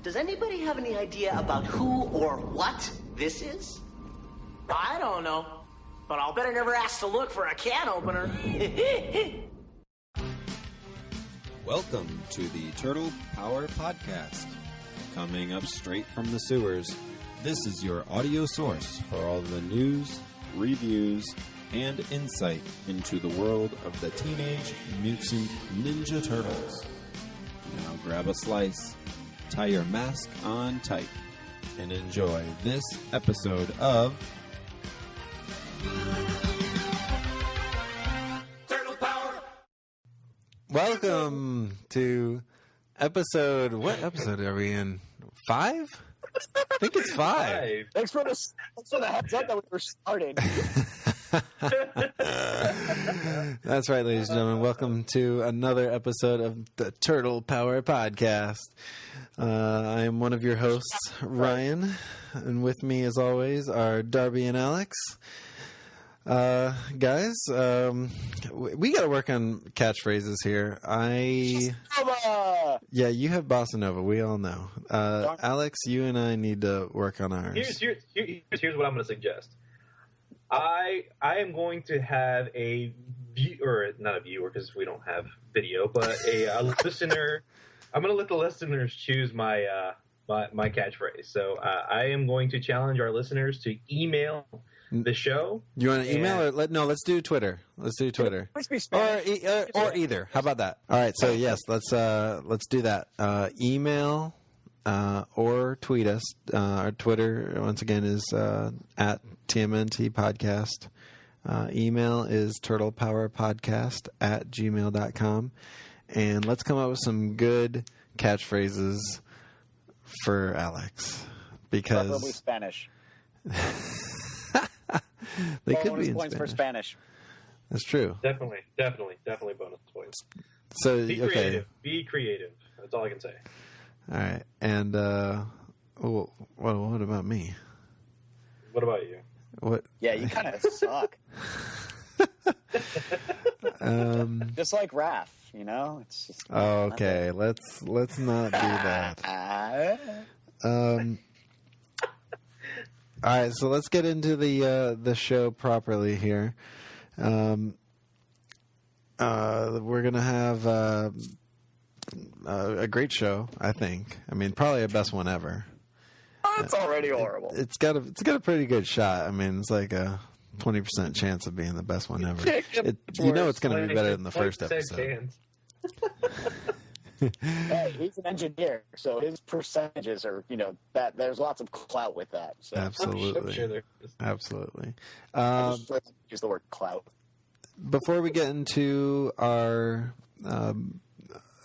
Does anybody have any idea about who or what this is? I don't know, but I'll bet I never asked to look for a can opener. Welcome to the Turtle Power Podcast. Coming up straight from the sewers, this is your audio source for all the news, reviews, and insight into the world of the Teenage Mutant Ninja Turtles. Now grab a slice, tie your mask on tight, and enjoy this episode of Turtle Power. Welcome to episode... What episode are we in? 5? I think it's 5. Thanks for the heads up that we were starting. That's right, ladies and gentlemen. Welcome to another episode of the Turtle Power Podcast. I am one of your hosts, Ryan, and with me, as always, are Darby and Alex. Guys, we got to work on catchphrases here. Yeah, you have Bossa Nova. We all know. Alex, you and I need to work on ours. Here's what I'm going to suggest. I am going to have a view, or not a viewer because we don't have video, but a listener. I'm going to let the listeners choose my my catchphrase. So I am going to challenge our listeners to email the show. You want to email or let's do Twitter. Let's do Twitter. Or either. How about that? All right. So yes, let's do that. Email or tweet us. Our Twitter once again is at TMNT Podcast. Email is TurtlePowerPodcast@gmail.com. And let's come up with some good catchphrases for Alex. Because probably Spanish. They could bonus be in points Spanish. for Spanish. That's true. Definitely bonus points. So Be creative. Be creative. That's all I can say. All right. And what about me? What about you? What? Yeah, you kind of suck. Just like Raph, you know. It's just Okay, let's not do that. All right, so let's get into the show properly here. We're gonna have a great show, I think. I mean, probably a best one ever. It's already horrible. It's got a pretty good shot. I mean, it's like a 20% chance of being the best one ever. You know, it's going to be better than the first episode. Hey, he's an engineer, so his percentages are, that there's lots of clout with that. So. Absolutely. I'm sure there is. Absolutely. I just like to use the word clout. Before we get into our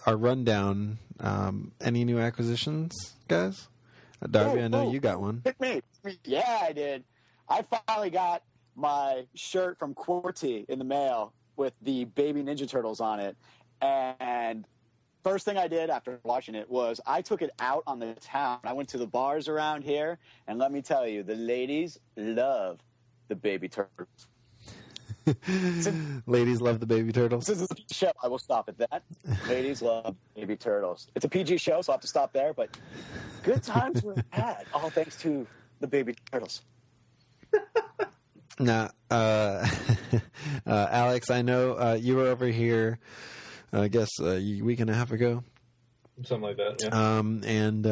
rundown, any new acquisitions, guys? Darby, I know you got one. Pick me. Yeah, I did. I finally got my shirt from QWERTY in the mail with the Baby Ninja Turtles on it. And first thing I did after watching it was I took it out on the town. I went to the bars around here, and let me tell you, the ladies love the Baby Turtles. Ladies love the Baby Turtles. This is a show. I will stop at that. Ladies love Baby Turtles. It's a PG show, so I'll have to stop there. But good times were had, all thanks to the Baby Turtles. Now, Alex, I know you were over here, I guess, a week and a half ago. Something like that, yeah. And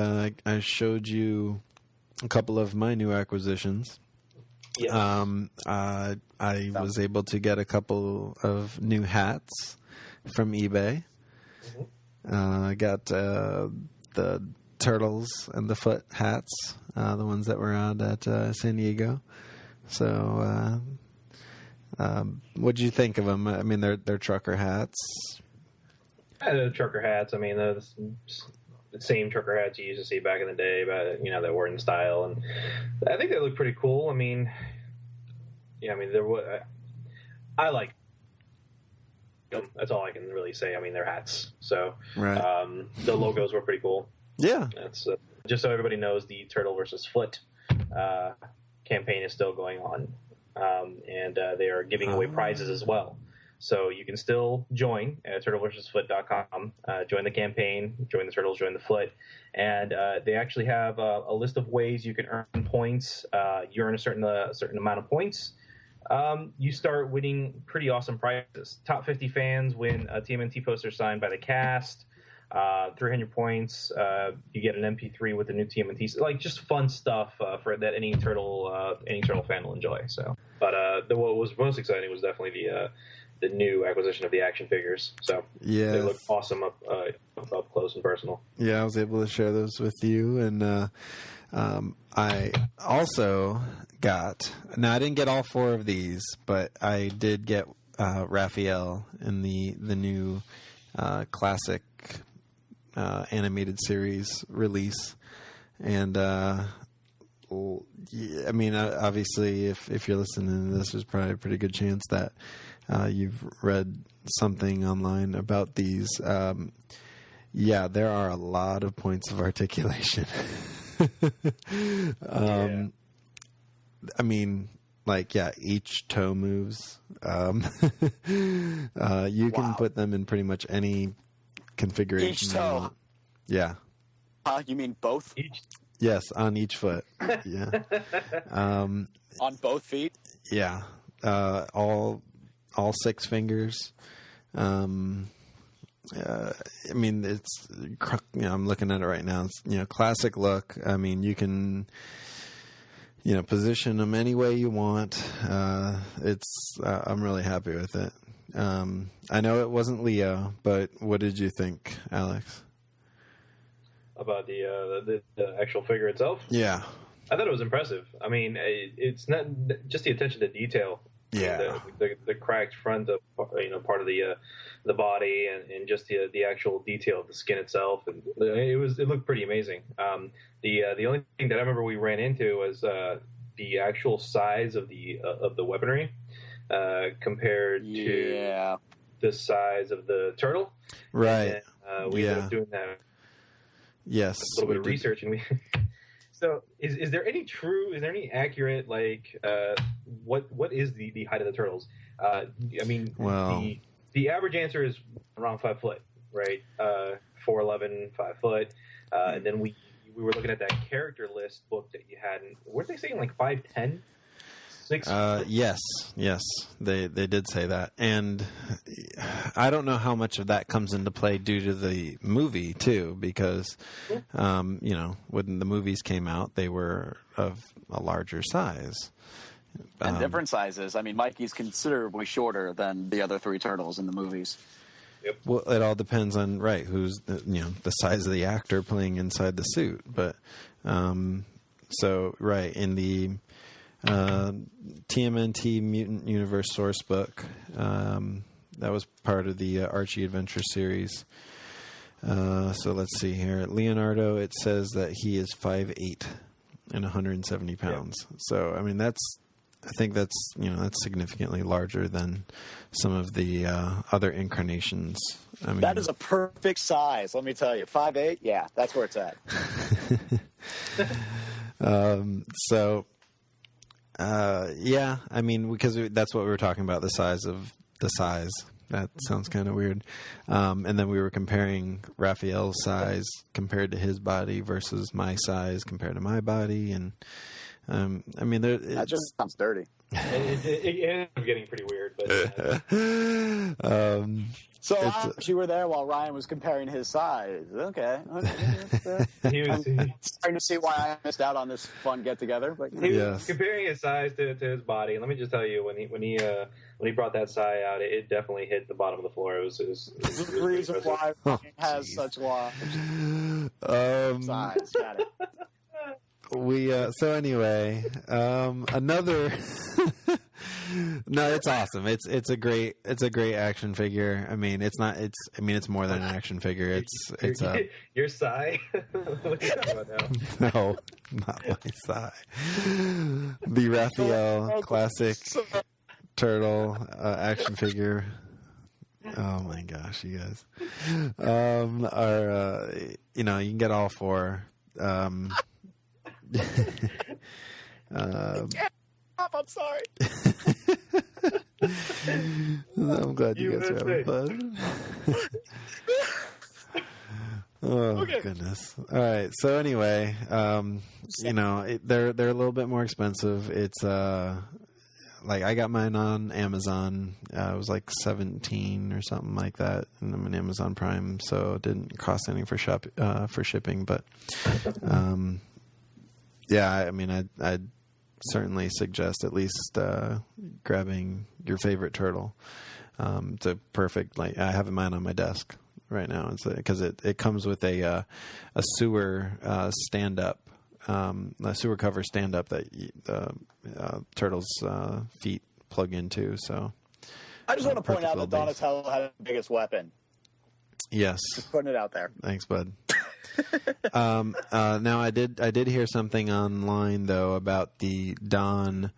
I showed you a couple of my new acquisitions. Yes. I was able to get a couple of new hats from eBay. Mm-hmm. I got the Turtles and the Foot hats, the ones that were out at San Diego. So, what did you think of them? I mean, they're trucker hats. The trucker hats. I mean, the same trucker hats you used to see back in the day, but that were in style, and I think they look pretty cool. I mean, yeah, I mean, I like them. That's all I can really say. I mean, they're hats, so right. The logos were pretty cool. Yeah, that's just so everybody knows, the Turtle versus Foot campaign is still going on, and they are giving away prizes as well. So you can still join at turtleversusfoot.com, join the campaign, join the Turtles, join the Foot, and they actually have a list of ways you can earn points. You earn a certain amount of points. You start winning pretty awesome prizes. Top 50 fans win a TMNT poster signed by the cast. 300 points. You get an MP3 with the new TMNT. Like just fun stuff for that any turtle fan will enjoy. So, but what was most exciting was definitely the new acquisition of the action figures. So yeah, they look awesome up close and personal. Yeah, I was able to share those with you, and I also got. Now I didn't get all 4 of these, but I did get Raphael in the new classic animated series release, and I mean, obviously, if you're listening to this, there's probably a pretty good chance that you've read something online about these. Yeah, there are a lot of points of articulation. I mean, like, yeah, each toe moves. You can put them in pretty much any configuration. Each toe. Yeah. You mean both? Yes, on each foot. Yeah. On both feet? Yeah. All 6 fingers. I mean, it's, I'm looking at it right now. It's, classic look. I mean, you can, position them any way you want. I'm really happy with it. I know it wasn't Leo, but what did you think, Alex? About the actual figure itself? Yeah. I thought it was impressive. I mean, it's not just the attention to detail. Yeah. The cracked front of part of the body and just the actual detail of the skin itself, and it looked pretty amazing. The only thing that I remember we ran into was the actual size of the weaponry compared to the size of the turtle. Right. And, we ended up doing that. Yes. A little bit of research, and we. So, is there any accurate, like, what is the height of the turtles? I mean, the average answer is around 5 foot, right? 4'11", 5 foot, and then we were looking at that character list book that you had, and weren't they saying like 5'10"? 6 foot? Yes, they did say that, and I don't know how much of that comes into play due to the movie too, because when the movies came out, they were of a larger size and different sizes. I mean, Mikey's considerably shorter than the other 3 turtles in the movies. Yep. Well, it all depends on who's the size of the actor playing inside the suit, but in the TMNT Mutant Universe source book. That was part of the Archie Adventure series. So let's see here. Leonardo, it says that he is 5'8" and 170 pounds. Yep. So, I mean, I think that's significantly larger than some of the other incarnations. I mean, that is a perfect size, let me tell you. 5'8", yeah, that's where it's at. I mean, because that's what we were talking about, the size. That sounds kind of weird. And then we were comparing Raphael's size compared to his body versus my size compared to my body. And, I mean, that just sounds dirty. It ended up getting pretty weird. But, So you were there while Ryan was comparing his size. Okay. He was starting to see why I missed out on this fun get together. But he was comparing his size to his body. And let me just tell you, when he brought that sigh out, it definitely hit the bottom of the floor. It was the reason why Ryan has such large size. Got it. So anyway, another. No, it's awesome. It's a great action figure. I mean, it's more than an action figure. It's your sigh. What are you talking about now? No, not my sigh. The Raphael classic turtle action figure. Oh my gosh, you guys. You can get all 4. I'm sorry. I'm glad you guys are having fun. Oh, goodness. All right. So anyway, they're a little bit more expensive. It's like I got mine on Amazon. It was like $17 or something like that, and I'm an Amazon Prime, so it didn't cost anything for shipping. But yeah, I mean, I'd certainly suggest at least grabbing your favorite turtle. It's a perfect, like, I have mine on my desk right now, because it comes with a sewer stand-up, a sewer cover stand-up that the turtle's feet plug into. So I just want to point out that Donatello had the biggest weapon. Yes, just putting it out there. Thanks, bud. Now I did hear something online though about the Don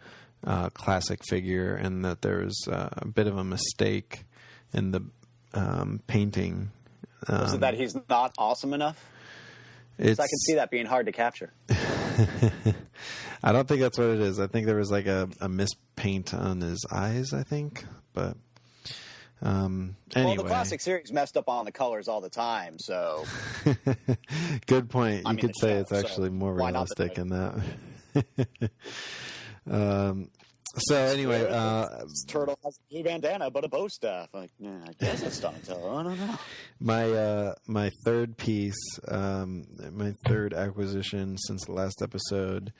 classic figure, and that there's a bit of a mistake in the painting. Was it that he's not awesome enough? I can see that being hard to capture. I don't think that's what it is. I think there was like a mispaint on his eyes, I think. But anyway. Well, the classic series messed up on the colors all the time, so. Good point. You could say it's actually more realistic in that. So anyway, Turtle has a blue bandana but a bow staff. Like, yeah, I guess it's Donatello. I don't know. My third piece, my third acquisition since the last episode,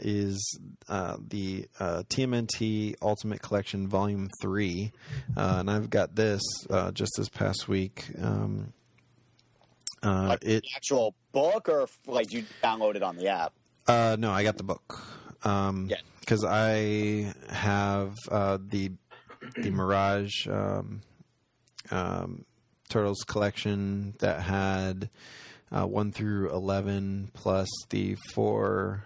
is the TMNT Ultimate Collection Volume 3, and I've got this just this past week. Like the actual book, or like you download it on the app? No, I got the book. Because I have the Mirage Turtles collection that had 1 through 11, plus the 4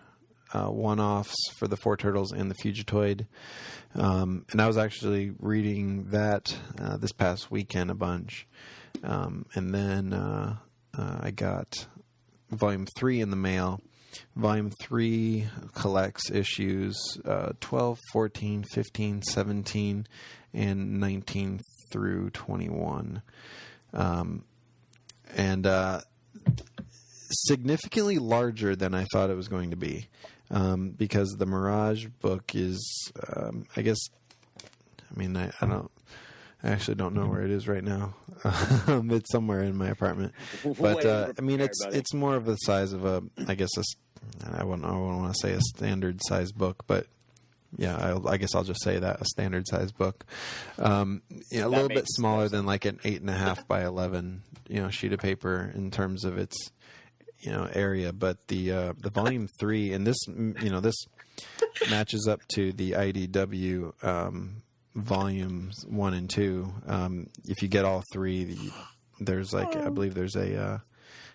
one-offs for the 4 turtles and the Fugitoid. And I was actually reading that this past weekend a bunch. And then I got Volume 3 in the mail. Volume 3 collects issues 12, 14, 15, 17, and 19 through 21. And significantly larger than I thought it was going to be, because the Mirage book is, I actually don't know where it is right now. It's somewhere in my apartment, but it's more of the size of I wouldn't want to say a standard size book, but yeah, I guess I'll just say that, a standard size book. A little bit smaller than like an 8.5 by 11, sheet of paper in terms of its, area. But the volume 3, and this matches up to the IDW volumes 1 and 2. If you get all 3, there's I believe there's a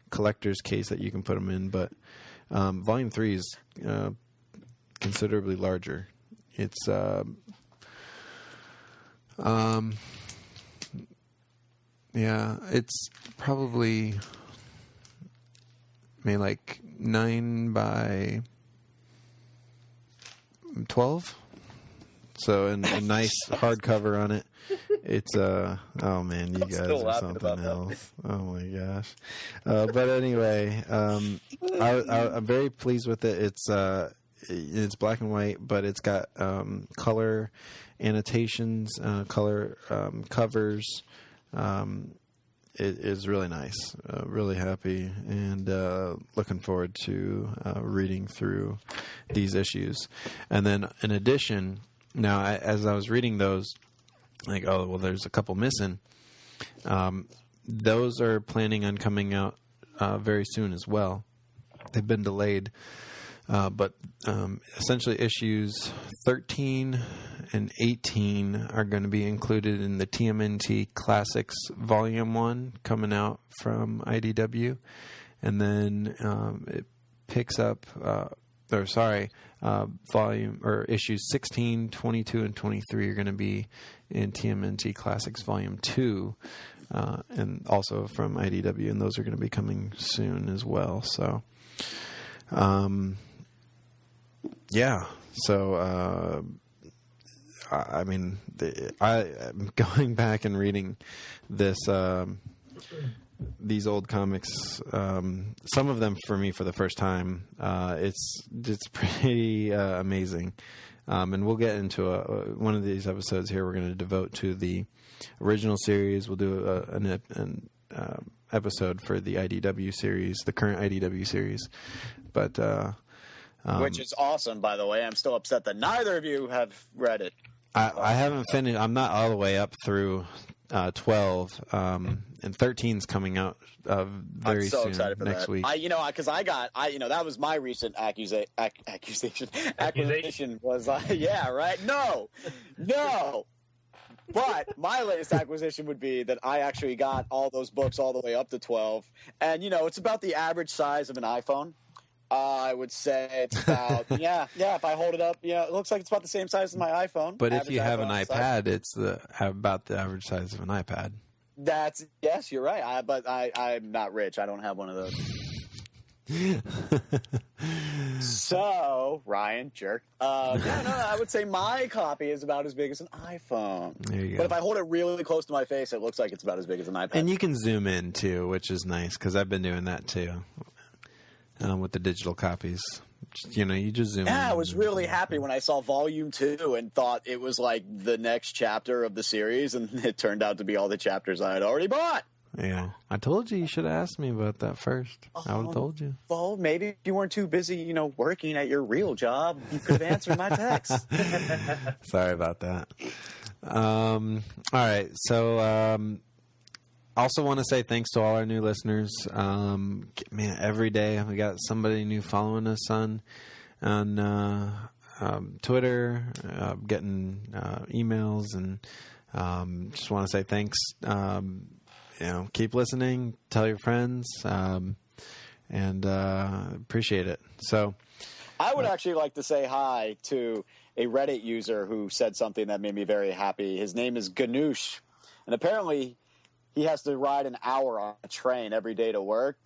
collector's case that you can put them in, but volume 3 is considerably larger. It's it's probably maybe like 9 by 12. So, and a nice hardcover on it. It's oh man, you guys are something else. Oh my gosh. But anyway, I'm very pleased with it. It's black and white, but it's got color annotations, color covers. It is really nice. Really happy, and looking forward to reading through these issues. And then, in addition, now as I was reading those, like, oh well, there's a couple missing. Those are planning on coming out very soon as well. They've been delayed. But essentially issues 13 and 18 are going to be included in the TMNT Classics Volume 1 coming out from IDW. And then it picks up, issues 16, 22, and 23 are going to be in TMNT Classics Volume 2, and also from IDW, and those are going to be coming soon as well. So, yeah. So I mean, I'm going back and reading these old comics. Some of them for me for the first time. It's pretty amazing. And we'll get into one of these episodes here. We're going to devote to the original series. We'll do an episode for the IDW series, the current IDW series. But which is awesome, by the way. I'm still upset that neither of you have read it. I haven't finished. I'm not all the way up through 12, and 13's coming out very soon. I'm so excited for next that. week. Because that was my recent accusation. Acquisition was yeah, right? No. But my latest acquisition would be that I actually got all those books all the way up to 12, and it's about the average size of an iPhone. I would say it's about if I hold it up, it looks like it's about the same size as my iPhone. But if you have an iPad, it's about the average size of an iPad. Yes, you're right. But I'm not rich. I don't have one of those. So, Ryan, jerk. I would say my copy is about as big as an iPhone. There you go. But if I hold it really close to my face, it looks like it's about as big as an iPad. And you can zoom in too, which is nice because I've been doing that too with the digital copies. You just zoom in. Yeah, I was really happy when I saw Volume 2 and thought it was like the next chapter of the series, and it turned out to be all the chapters I had already bought. Yeah, I told you should have asked me about that first. I would have told you. Well, maybe if you weren't too busy, working at your real job, you could have answered my text. Sorry about that. All right, so also want to say thanks to all our new listeners. Man, every day we got somebody new following us on Twitter, getting emails, and just want to say thanks. Keep listening, tell your friends, and appreciate it. So, I would actually like to say hi to a Reddit user who said something that made me very happy. His name is Ganush, and apparently he has to ride an hour on a train every day to work.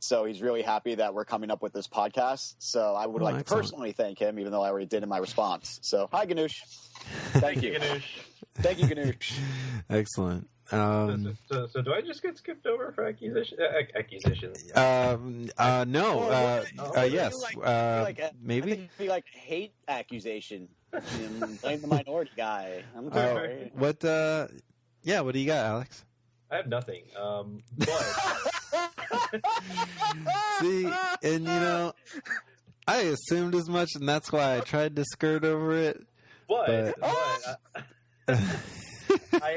So he's really happy that we're coming up with this podcast. So I would like to personally thank him, even though I already did in my response. So, hi, Ganush. Thank you. Ganush. Thank you, Ganush. Excellent. So do I just get skipped over for accusations? No. Yes. Maybe. I think it'd be like hate accusation. Blame the minority guy. I'm sorry. What? Yeah. What do you got, Alex? I have nothing. But see, and I assumed as much, and that's why I tried to skirt over it. But I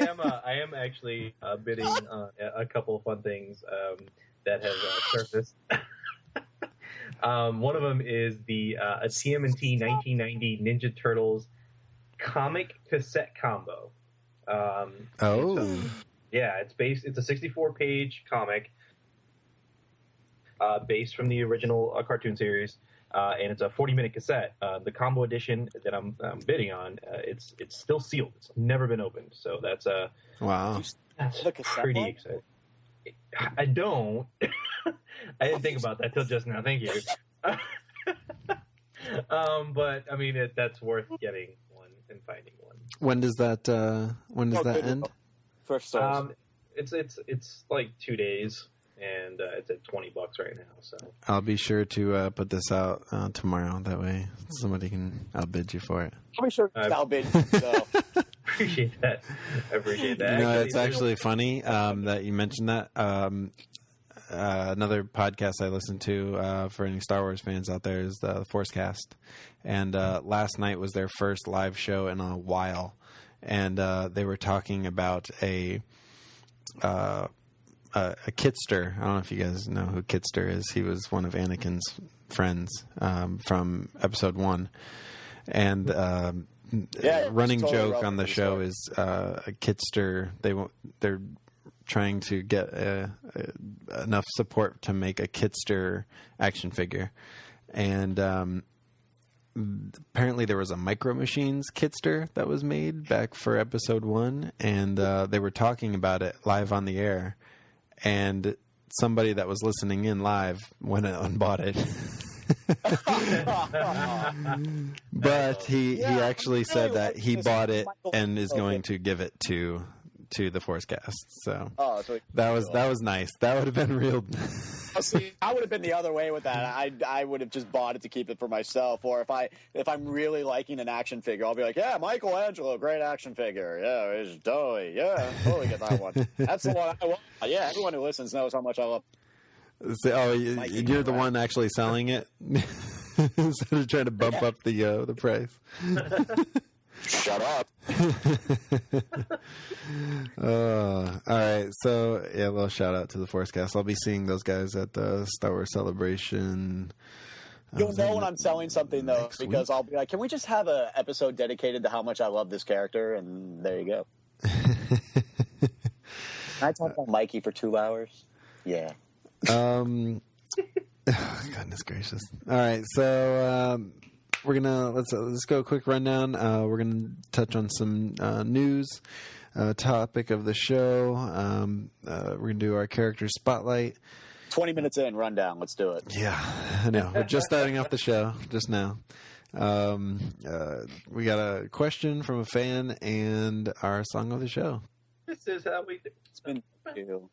am actually bidding on a couple of fun things that have surfaced. One of them is a TMNT 1990 Ninja Turtles comic cassette combo. It's a 64-page comic based from the original cartoon series. And it's a 40-minute cassette. The combo edition that I'm bidding on, it's still sealed. It's never been opened. So that's wow. That's pretty exciting. I don't. I didn't think about that till just now. Thank you. But I mean, that's worth getting one and finding one. When does that end? First It's like 2 days. And it's at $20 right now. So I'll be sure to put this out tomorrow. That way, somebody can outbid you for it. I'll be sure to outbid you. So. Appreciate that. I appreciate that. It's actually funny that you mentioned that. Another podcast I listened to for any Star Wars fans out there is the Forcecast, and last night was their first live show in a while, and they were talking about a Kitster. I don't know if you guys know who Kitster is. He was one of Anakin's friends from Episode 1. And running totally joke on the show is a Kitster. They're trying to get enough support to make a Kitster action figure. And apparently there was a Micro Machines Kitster that was made back for Episode 1. And they were talking about it live on the air. And somebody that was listening in live went out and bought it. But he actually said that he this bought it Michael and is Logan. going to give it to the Forcecast. So So that was nice. That would have been real. see, I would have been the other way with that. I would have just bought it to keep it for myself. Or if I'm really liking an action figure, I'll be like, yeah, Michelangelo, great action figure. Yeah, it's totally get that one. That's the one I want. Yeah, everyone who listens knows how much I love. So, you're the one actually selling it instead of trying to bump up the price. Shut up. All right. So, yeah, a little shout out to the Forcecast. I'll be seeing those guys at the Star Wars Celebration. You'll know when I'm selling something, though, next because week? I'll be like, can we just have an episode dedicated to how much I love this character? And there you go. Can I talk about Mikey for 2 hours? Yeah. Goodness gracious. All right. So, we're gonna let's go a quick rundown. We're gonna touch on some news, topic of the show. We're gonna do our character spotlight. 20 minutes in, rundown. Let's do it. Yeah, I know. We're just starting off the show just now. We got a question from a fan and our song of the show. This is how we do. Spin that wheel.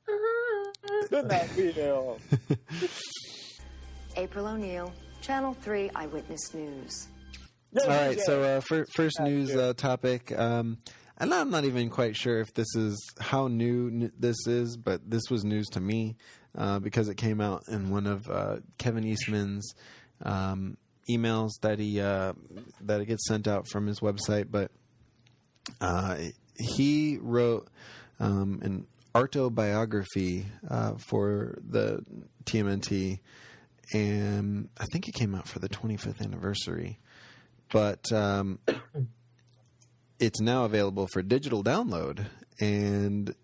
Spin that wheel. April O'Neil, Channel 3 Eyewitness News. All right, so first news topic. And I'm not even quite sure if this is how new this is, but this was news to me because it came out in one of Kevin Eastman's emails that it gets sent out from his website. But he wrote an autobiography for the TMNT, and I think it came out for the 25th anniversary. But it's now available for digital download, and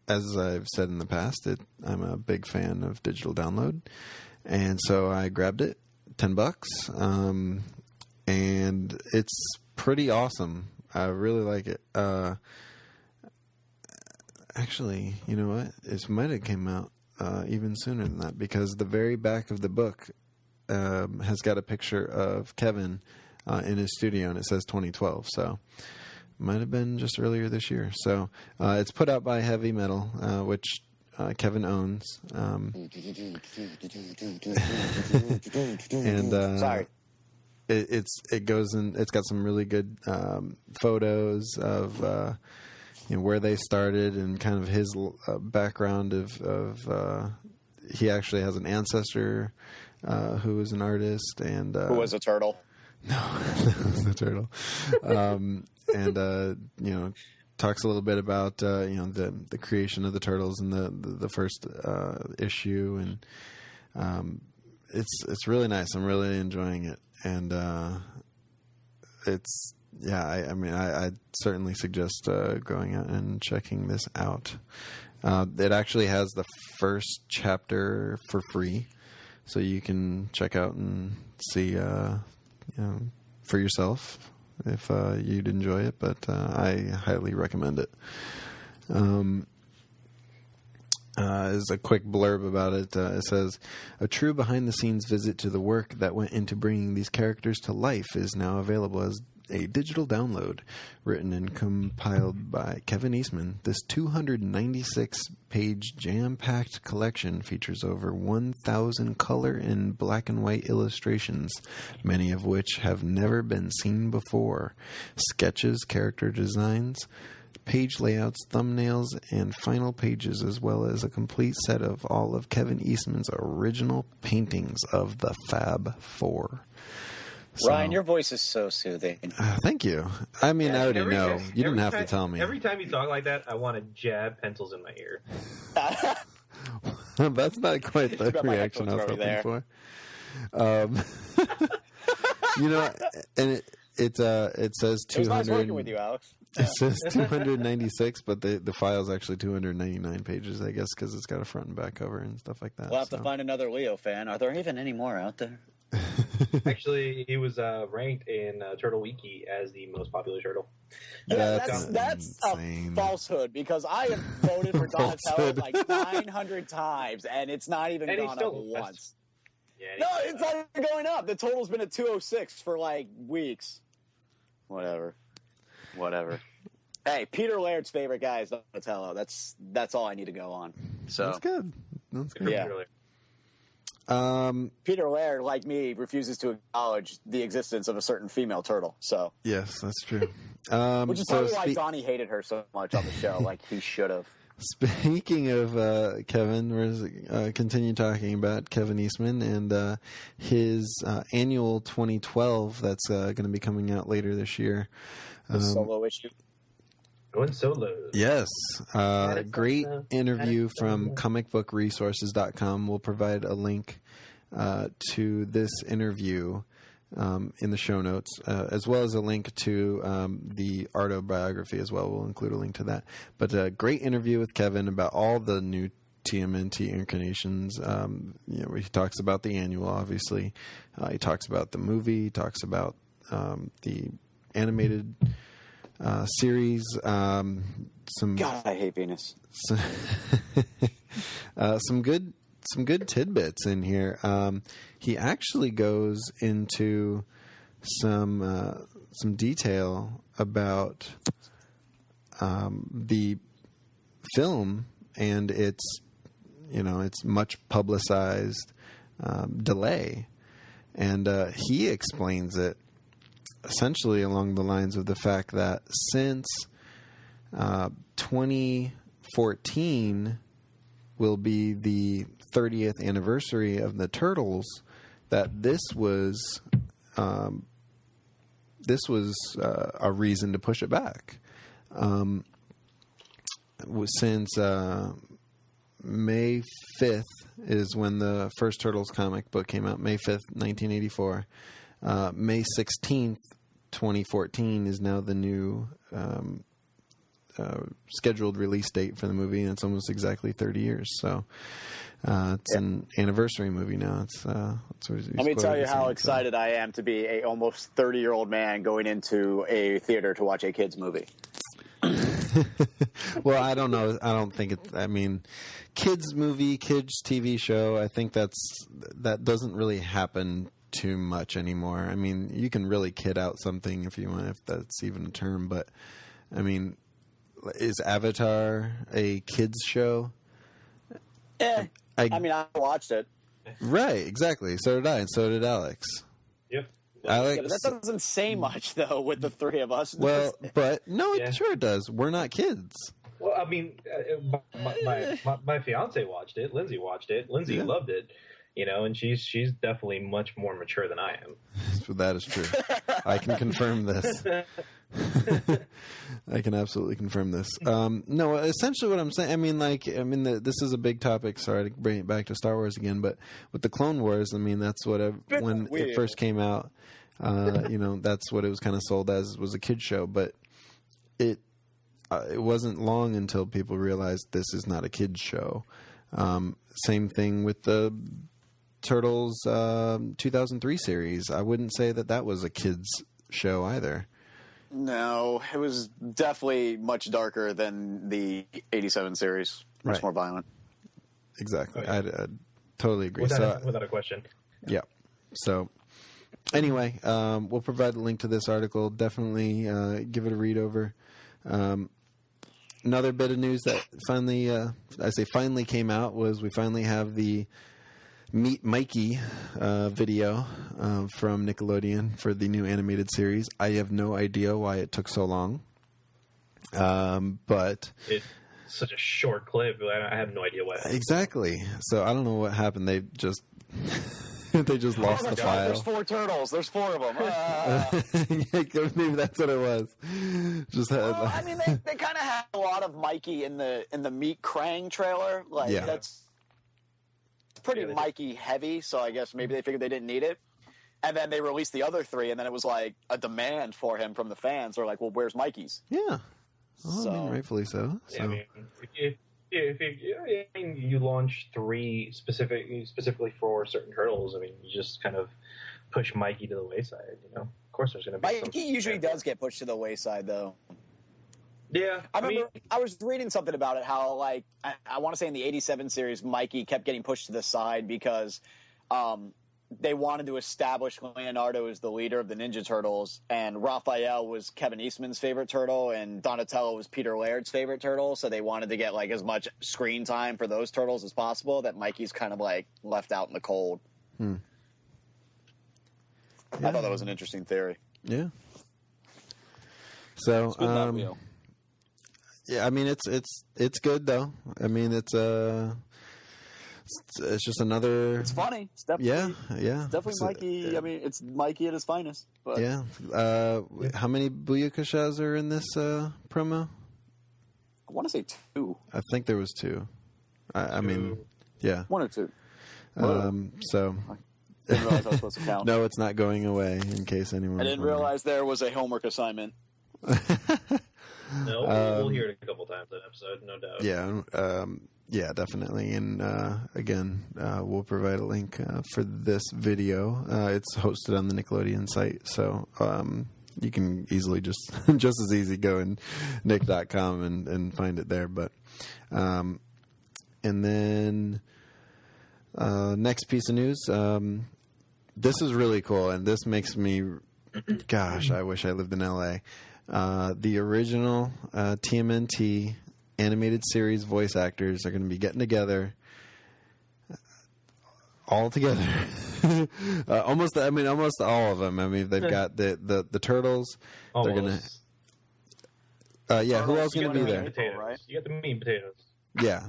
as I've said in the past, I'm a big fan of digital download, and so I grabbed it, $10, and it's pretty awesome. I really like it. Actually, you know what? It might have came out even sooner than that, because the very back of the book has got a picture of Kevin in his studio, and it says 2012. So it might have been just earlier this year. So it's put out by Heavy Metal, which Kevin owns. And Sorry. It goes in. It's got some really good photos of where they started and kind of his background of he actually has an ancestor who was an artist and Who was a turtle? No, the turtle. And talks a little bit about the creation of the turtles in the first issue, and it's really nice. I'm really enjoying it, and it's I certainly suggest going out and checking this out. It actually has the first chapter for free, so you can check out and see for yourself if you'd enjoy it. But I highly recommend it. As a quick blurb about it, it says, a true behind-the-scenes visit to the work that went into bringing these characters to life is now available as a digital download. Written and compiled by Kevin Eastman, this 296-page jam-packed collection features over 1,000 color and black and white illustrations, many of which have never been seen before, sketches, character designs, page layouts, thumbnails, and final pages, as well as a complete set of all of Kevin Eastman's original paintings of the Fab Four. So, Ryan, your voice is so soothing. Thank you. I mean, I already know. You didn't have to tell me. Every time you talk like that, I want to jab pencils in my ear. That's not quite the got my reaction I was headphones hoping over for. And it says It was nice 200. working with you, Alex. It says 296, but the file's actually 299 pages, I guess, because it's got a front and back cover and stuff like that. We'll have to find another Leo fan. Are there even any more out there? Actually, he was ranked in Turtle Wiki as the most popular turtle. Yeah, That's a insane. falsehood, because I have voted for Donatello like 900 times, and it's not even And he's gone still up the best. once. No, it's not even going up. The total's been at 206 for like weeks. Whatever. Hey, Peter Laird's favorite guy is Donatello. That's all I need to go on. So That's good. yeah. Peter Laird, like me, refuses to acknowledge the existence of a certain female turtle. So Yes, that's true. which is probably why Donnie hated her so much on the show. Like he should have. Speaking of Kevin, we're continue talking about Kevin Eastman and his annual 2012 that's going to be coming out later this year. The solo issue. Going solo. Yes. Great interview from comicbookresources.com. We'll provide a link to this interview in the show notes, as well as a link to the autobiography as well. We'll include a link to that. But a great interview with Kevin about all the new TMNT incarnations. He talks about the annual, obviously. He talks about the movie. He talks about the animated series. God, I hate Venus. Some good tidbits in here. He actually goes into some detail about the film and its much publicized delay, and he explains it essentially along the lines of the fact that since 2014 will be the 30th anniversary of the Turtles, that this was a reason to push it back. Since May 5th is when the first Turtles comic book came out, May 5th, 1984. May 16th, 2014 is now the new scheduled release date for the movie, and it's almost exactly 30 years. So it's an anniversary movie now. Let me tell you how excited I am to be a almost 30-year-old man going into a theater to watch a kids movie. Well, I don't know. I don't think it's. I mean, kids movie, kids TV show. I think that doesn't really happen too much anymore. I mean, you can really kid out something if you want, if that's even a term. But I mean, is Avatar a kids show? I mean, I watched it. Right, exactly. So did I, and so did Alex. Yep. Alex, yeah, that doesn't say much though with the three of us. Well, but no, it sure does. We're not kids. Well, I mean, my fiance watched it. Lindsay watched it. Lindsay loved it. And she's definitely much more mature than I am. So that is true. I can confirm this. I can absolutely confirm this. No, essentially what I'm saying, this is a big topic. Sorry to bring it back to Star Wars again, but with the Clone Wars, I mean, that's what when it first came out, that's what it was kind of sold as, was a kid's show. But it wasn't long until people realized this is not a kid's show. Same thing with the Turtles 2003 series. I wouldn't say that was a kid's show either. No, it was definitely much darker than the 87 series. Much more violent. Exactly. I totally agree. Without a question. Yeah. So anyway, we'll provide a link to this article. Definitely give it a read over. Another bit of news that finally came out was we finally have the Meet Mikey video from Nickelodeon for the new animated series. I have no idea why it took so long, but it's such a short clip. I have no idea why. Exactly. So I don't know what happened. They just lost the file. There's 4 turtles. There's 4 of them. Maybe that's what it was. I mean, they kind of had a lot of Mikey in the Meet Krang trailer. That's pretty Mikey heavy. So I guess maybe they figured they didn't need it. And then they released the other 3, and then it was like a demand for him from the fans. They're like, "Well, where's Mikey's?" Yeah. Well, I mean, rightfully so. Yeah, I mean, if you launch 3 specifically for certain turtles, I mean, you just kind of push Mikey to the wayside. Of course, there's going to be. Mikey usually does get pushed to the wayside, though. Yeah, I remember I was reading something about it. How I want to say in the '87 series, Mikey kept getting pushed to the side because they wanted to establish Leonardo as the leader of the Ninja Turtles, and Raphael was Kevin Eastman's favorite turtle, and Donatello was Peter Laird's favorite turtle. So they wanted to get like as much screen time for those turtles as possible. That Mikey's kind of like left out in the cold. Yeah. I thought that was an interesting theory. Yeah. So, Spin that wheel. yeah, I mean, it's good though. I mean, it's just another. It's funny. It's definitely, yeah. It's definitely Mikey. I mean, it's Mikey at his finest. But Yeah. How many Booyakashas are in this promo? I want to say 2. I think there was 2. I mean, yeah. 1 or 2. So. Didn't realize I was supposed to count. No, it's not going away. In case anyone. I didn't realize there was a homework assignment. No, we'll hear it a couple times that episode, no doubt. Yeah. Yeah, definitely. And again, we'll provide a link for this video. It's hosted on the Nickelodeon site, so you can easily just as easy go in nick.com and find it there. But and then next piece of news. This is really cool, and this makes me, gosh, I wish I lived in LA. The original TMNT animated series voice actors are going to be getting together all together. Almost all of them. I mean, they've got the Turtles. Almost. They're going to who else is going to be there? Potatoes. Right? You got the meat and potatoes. Yeah.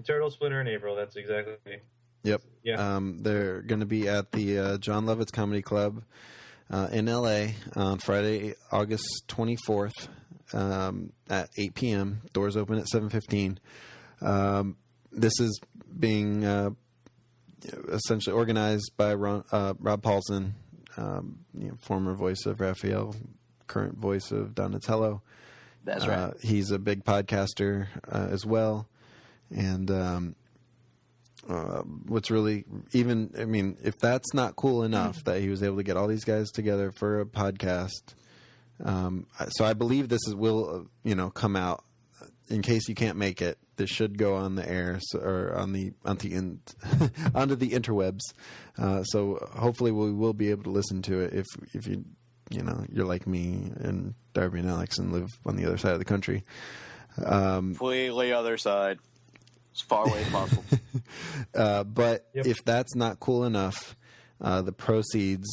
Turtle, Splinter, and April. That's exactly. Yep. Yeah. They're going to be at the John Lovitz Comedy Club in LA on Friday, August 24th at 8 p.m. Doors open at 7:15. This is being essentially organized by Rob Paulson, former voice of Raphael, current voice of Donatello. That's right. He's a big podcaster as well. And what's really if that's not cool enough that he was able to get all these guys together for a podcast. So I believe this will come out in case you can't make it. This should go on the air or onto the interwebs. So hopefully we will be able to listen to it if you're like me and Darby and Alex and live on the other side of the country. Completely other side. As far away as possible. But if that's not cool enough, the proceeds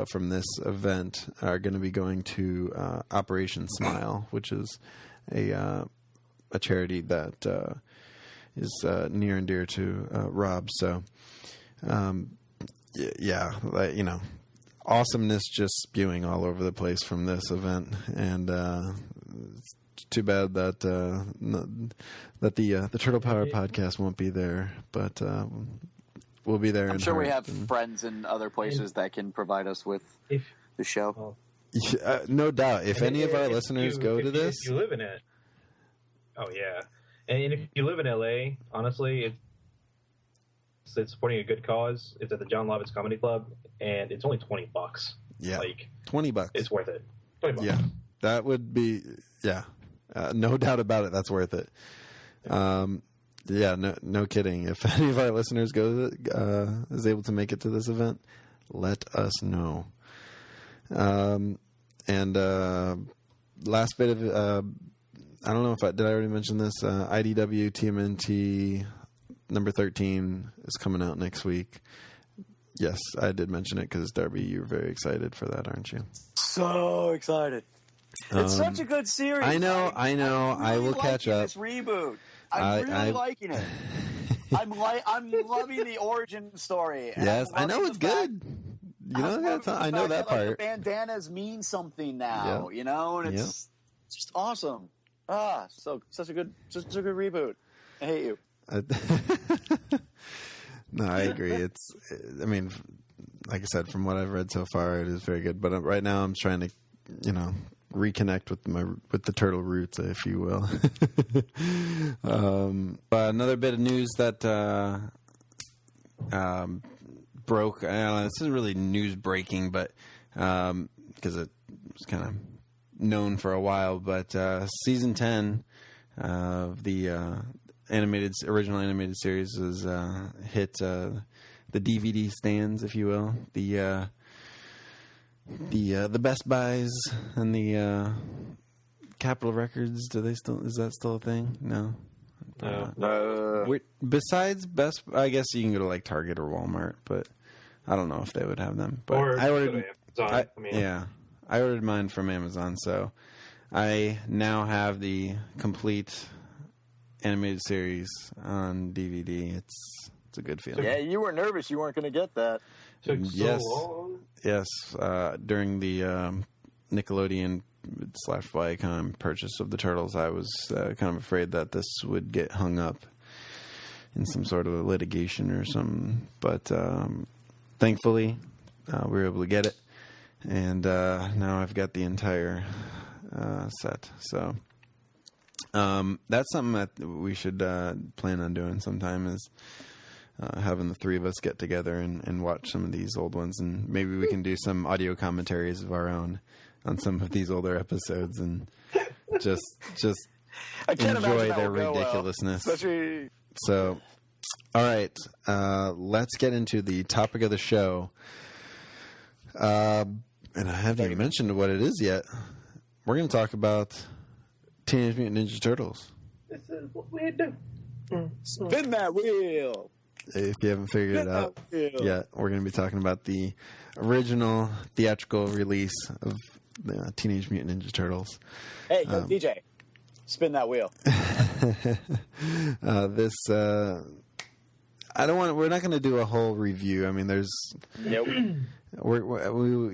from this event are going to be going to Operation Smile, which is a charity that is near and dear to Rob. So, awesomeness just spewing all over the place from this event, and it's too bad that the Turtle Power podcast won't be there, but we'll be there. I'm sure we have friends in other places that can provide us with the show. No doubt. If any of our listeners go to this, if you live in it. Oh yeah, and if you live in LA, honestly, it's supporting a good cause. It's at the John Lovitz Comedy Club, and it's only $20. Yeah, like $20. It's worth it. $20. Yeah, that would be. Yeah, no doubt about it. That's worth it. Yeah, no kidding. If any of our listeners is able to make it to this event, let us know. And last bit of I don't know if did I already mention this. IDW TMNT number 13 is coming out next week. Yes, I did mention it because Darby, you're very excited for that, aren't you? So excited! It's such a good series. I know. I'm really I will catch up. This reboot. I'm really liking it. I'm loving the origin story. Yes, I know it's good. You know, I know that part. Like, the bandanas mean something now. Yep. And it's just awesome. Such a good reboot. I hate you. No, I agree. Like I said, from what I've read so far, it is very good. But right now, I'm trying to, reconnect with the turtle roots, if you will. But another bit of news that broke. This isn't really news breaking, but because it was kind of known for a while. But season 10 of the original animated series has hit the DVD stands, if you will, the Best Buys and the Capitol Records. Is that still a thing? No. Besides Best, I guess you can go to like Target or Walmart, but I don't know if they would have them. But Or I ordered, Amazon. I ordered mine from Amazon, so I now have the complete animated series on DVD. It's a good feeling. Yeah, you were nervous you weren't going to get that. Took so long. Yes. During the Nickelodeon / Viacom purchase of the Turtles, I was kind of afraid that this would get hung up in some sort of litigation or something. But thankfully, we were able to get it, and now I've got the entire set. So that's something that we should plan on doing sometime, is having the three of us get together and watch some of these old ones, and maybe we can do some audio commentaries of our own on some of these older episodes, and just enjoy their ridiculousness. Especially... So, all right, let's get into the topic of the show. And I haven't even mentioned what it is yet. We're going to talk about Teenage Mutant Ninja Turtles. This is what we do. Spin that wheel. If you haven't figured it out yet, we're going to be talking about the original theatrical release of Teenage Mutant Ninja Turtles. Hey, yo, DJ, spin that wheel. We're not going to do a whole review. I mean, there's, Nope. we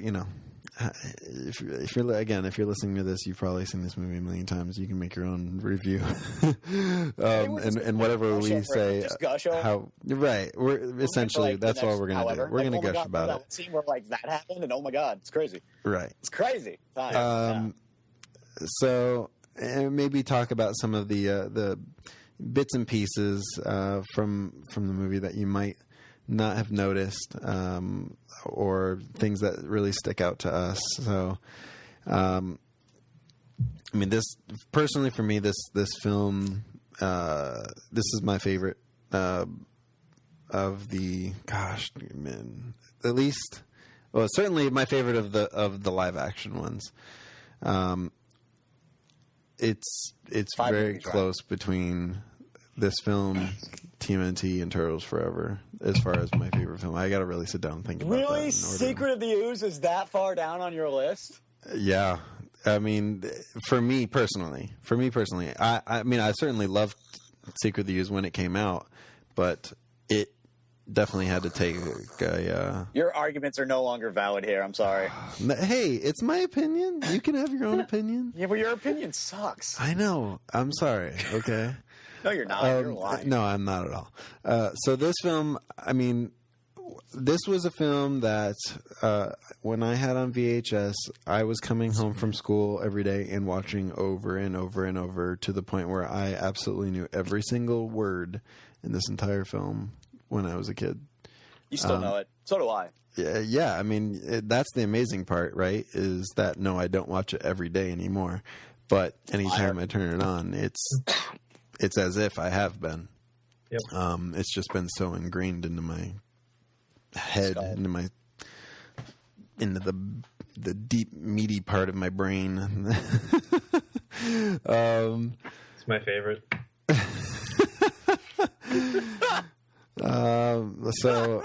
you know, if you're listening to this, you've probably seen this movie a million times. You can make your own review, and whatever we say, just gush over. how right. We're essentially that's all we're gonna do. We're gonna gush about it. That scene where like that happened, and oh my god, it's crazy. Right. It's crazy. So, and maybe talk about some of the bits and pieces from the movie that you might not have noticed, or things that really stick out to us. So, I mean, this personally for me, this film, this is my favorite of the. Gosh, man, at least, well, certainly my favorite of the live action ones. It's very close between this film, TMNT, and Turtles Forever as far as my favorite film. I got to really sit down and think about that. Really, Secret of the Ooze is that far down on your list? Yeah, I mean, for me personally, I mean, I certainly loved Secret of the Ooze when it came out, but it definitely had to take a. Your arguments are no longer valid here. I'm sorry. Hey, it's my opinion. You can have your own opinion. Yeah, but your opinion sucks. I know. I'm sorry. Okay. No, you're not. You're lying. No, I'm not at all. So this film, I mean, this was a film that when I had on VHS, I was coming home from school every day and watching over and over and over to the point where I absolutely knew every single word in this entire film when I was a kid. You still know it. So do I. Yeah. I mean, that's the amazing part, right? Is that no, I don't watch it every day anymore. But anytime I turn it on, it's as if I have been. Yep. It's just been so ingrained into my head, into the deep, meaty part of my brain. It's my favorite. So,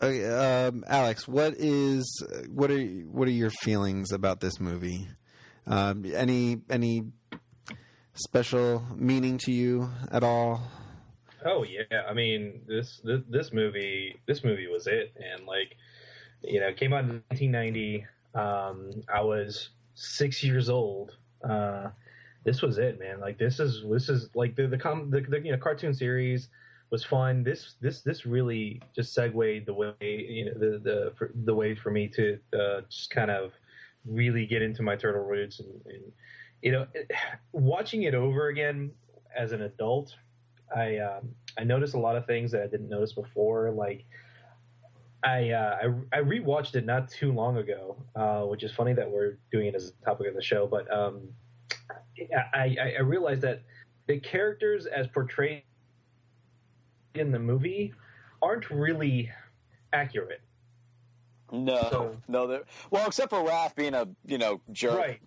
okay, Alex, what are your feelings about this movie? Any special meaning to you at all? Oh yeah, I mean this movie was it, and like, you know, it came out in 1990. I was 6 years old. This was it, man. Like this is like the you know, cartoon series was fun. This really just segued the way, you know, the way for me to just kind of really get into my turtle roots, and you know, watching it over again as an adult, I noticed a lot of things that I didn't notice before. Like I rewatched it not too long ago, which is funny that we're doing it as a topic of the show, but I realized that the characters as portrayed in the movie aren't really accurate. No, well, except for Raph being a jerk. Right.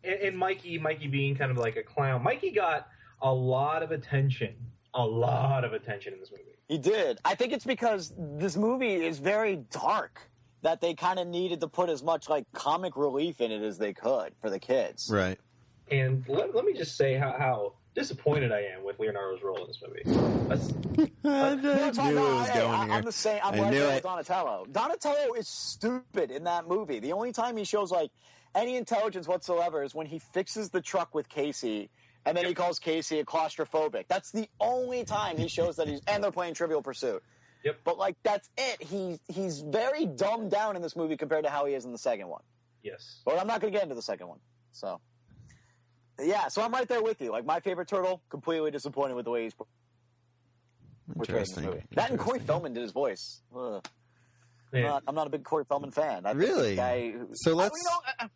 And Mikey being kind of like a clown. Mikey got a lot of attention in this movie. He did. I think it's because this movie is very dark that they kind of needed to put as much like comic relief in it as they could for the kids. Right. And let me just say how disappointed I am with Leonardo's role in this movie. I knew it was going here. I'm the same. I'm right there with Donatello. Donatello is stupid in that movie. The only time he shows like any intelligence whatsoever is when he fixes the truck with Casey, and then he calls Casey a claustrophobic. That's the only time he shows that and they're playing Trivial Pursuit. Yep. But like that's it. He's very dumbed down in this movie compared to how he is in the second one. Yes. But I'm not going to get into the second one. So. Yeah, so I'm right there with you. Like, my favorite turtle, completely disappointed with the way he's portrayed in this movie. That and Corey Feldman did his voice. Yeah. I'm not a big Corey Feldman fan. Really? So let's... I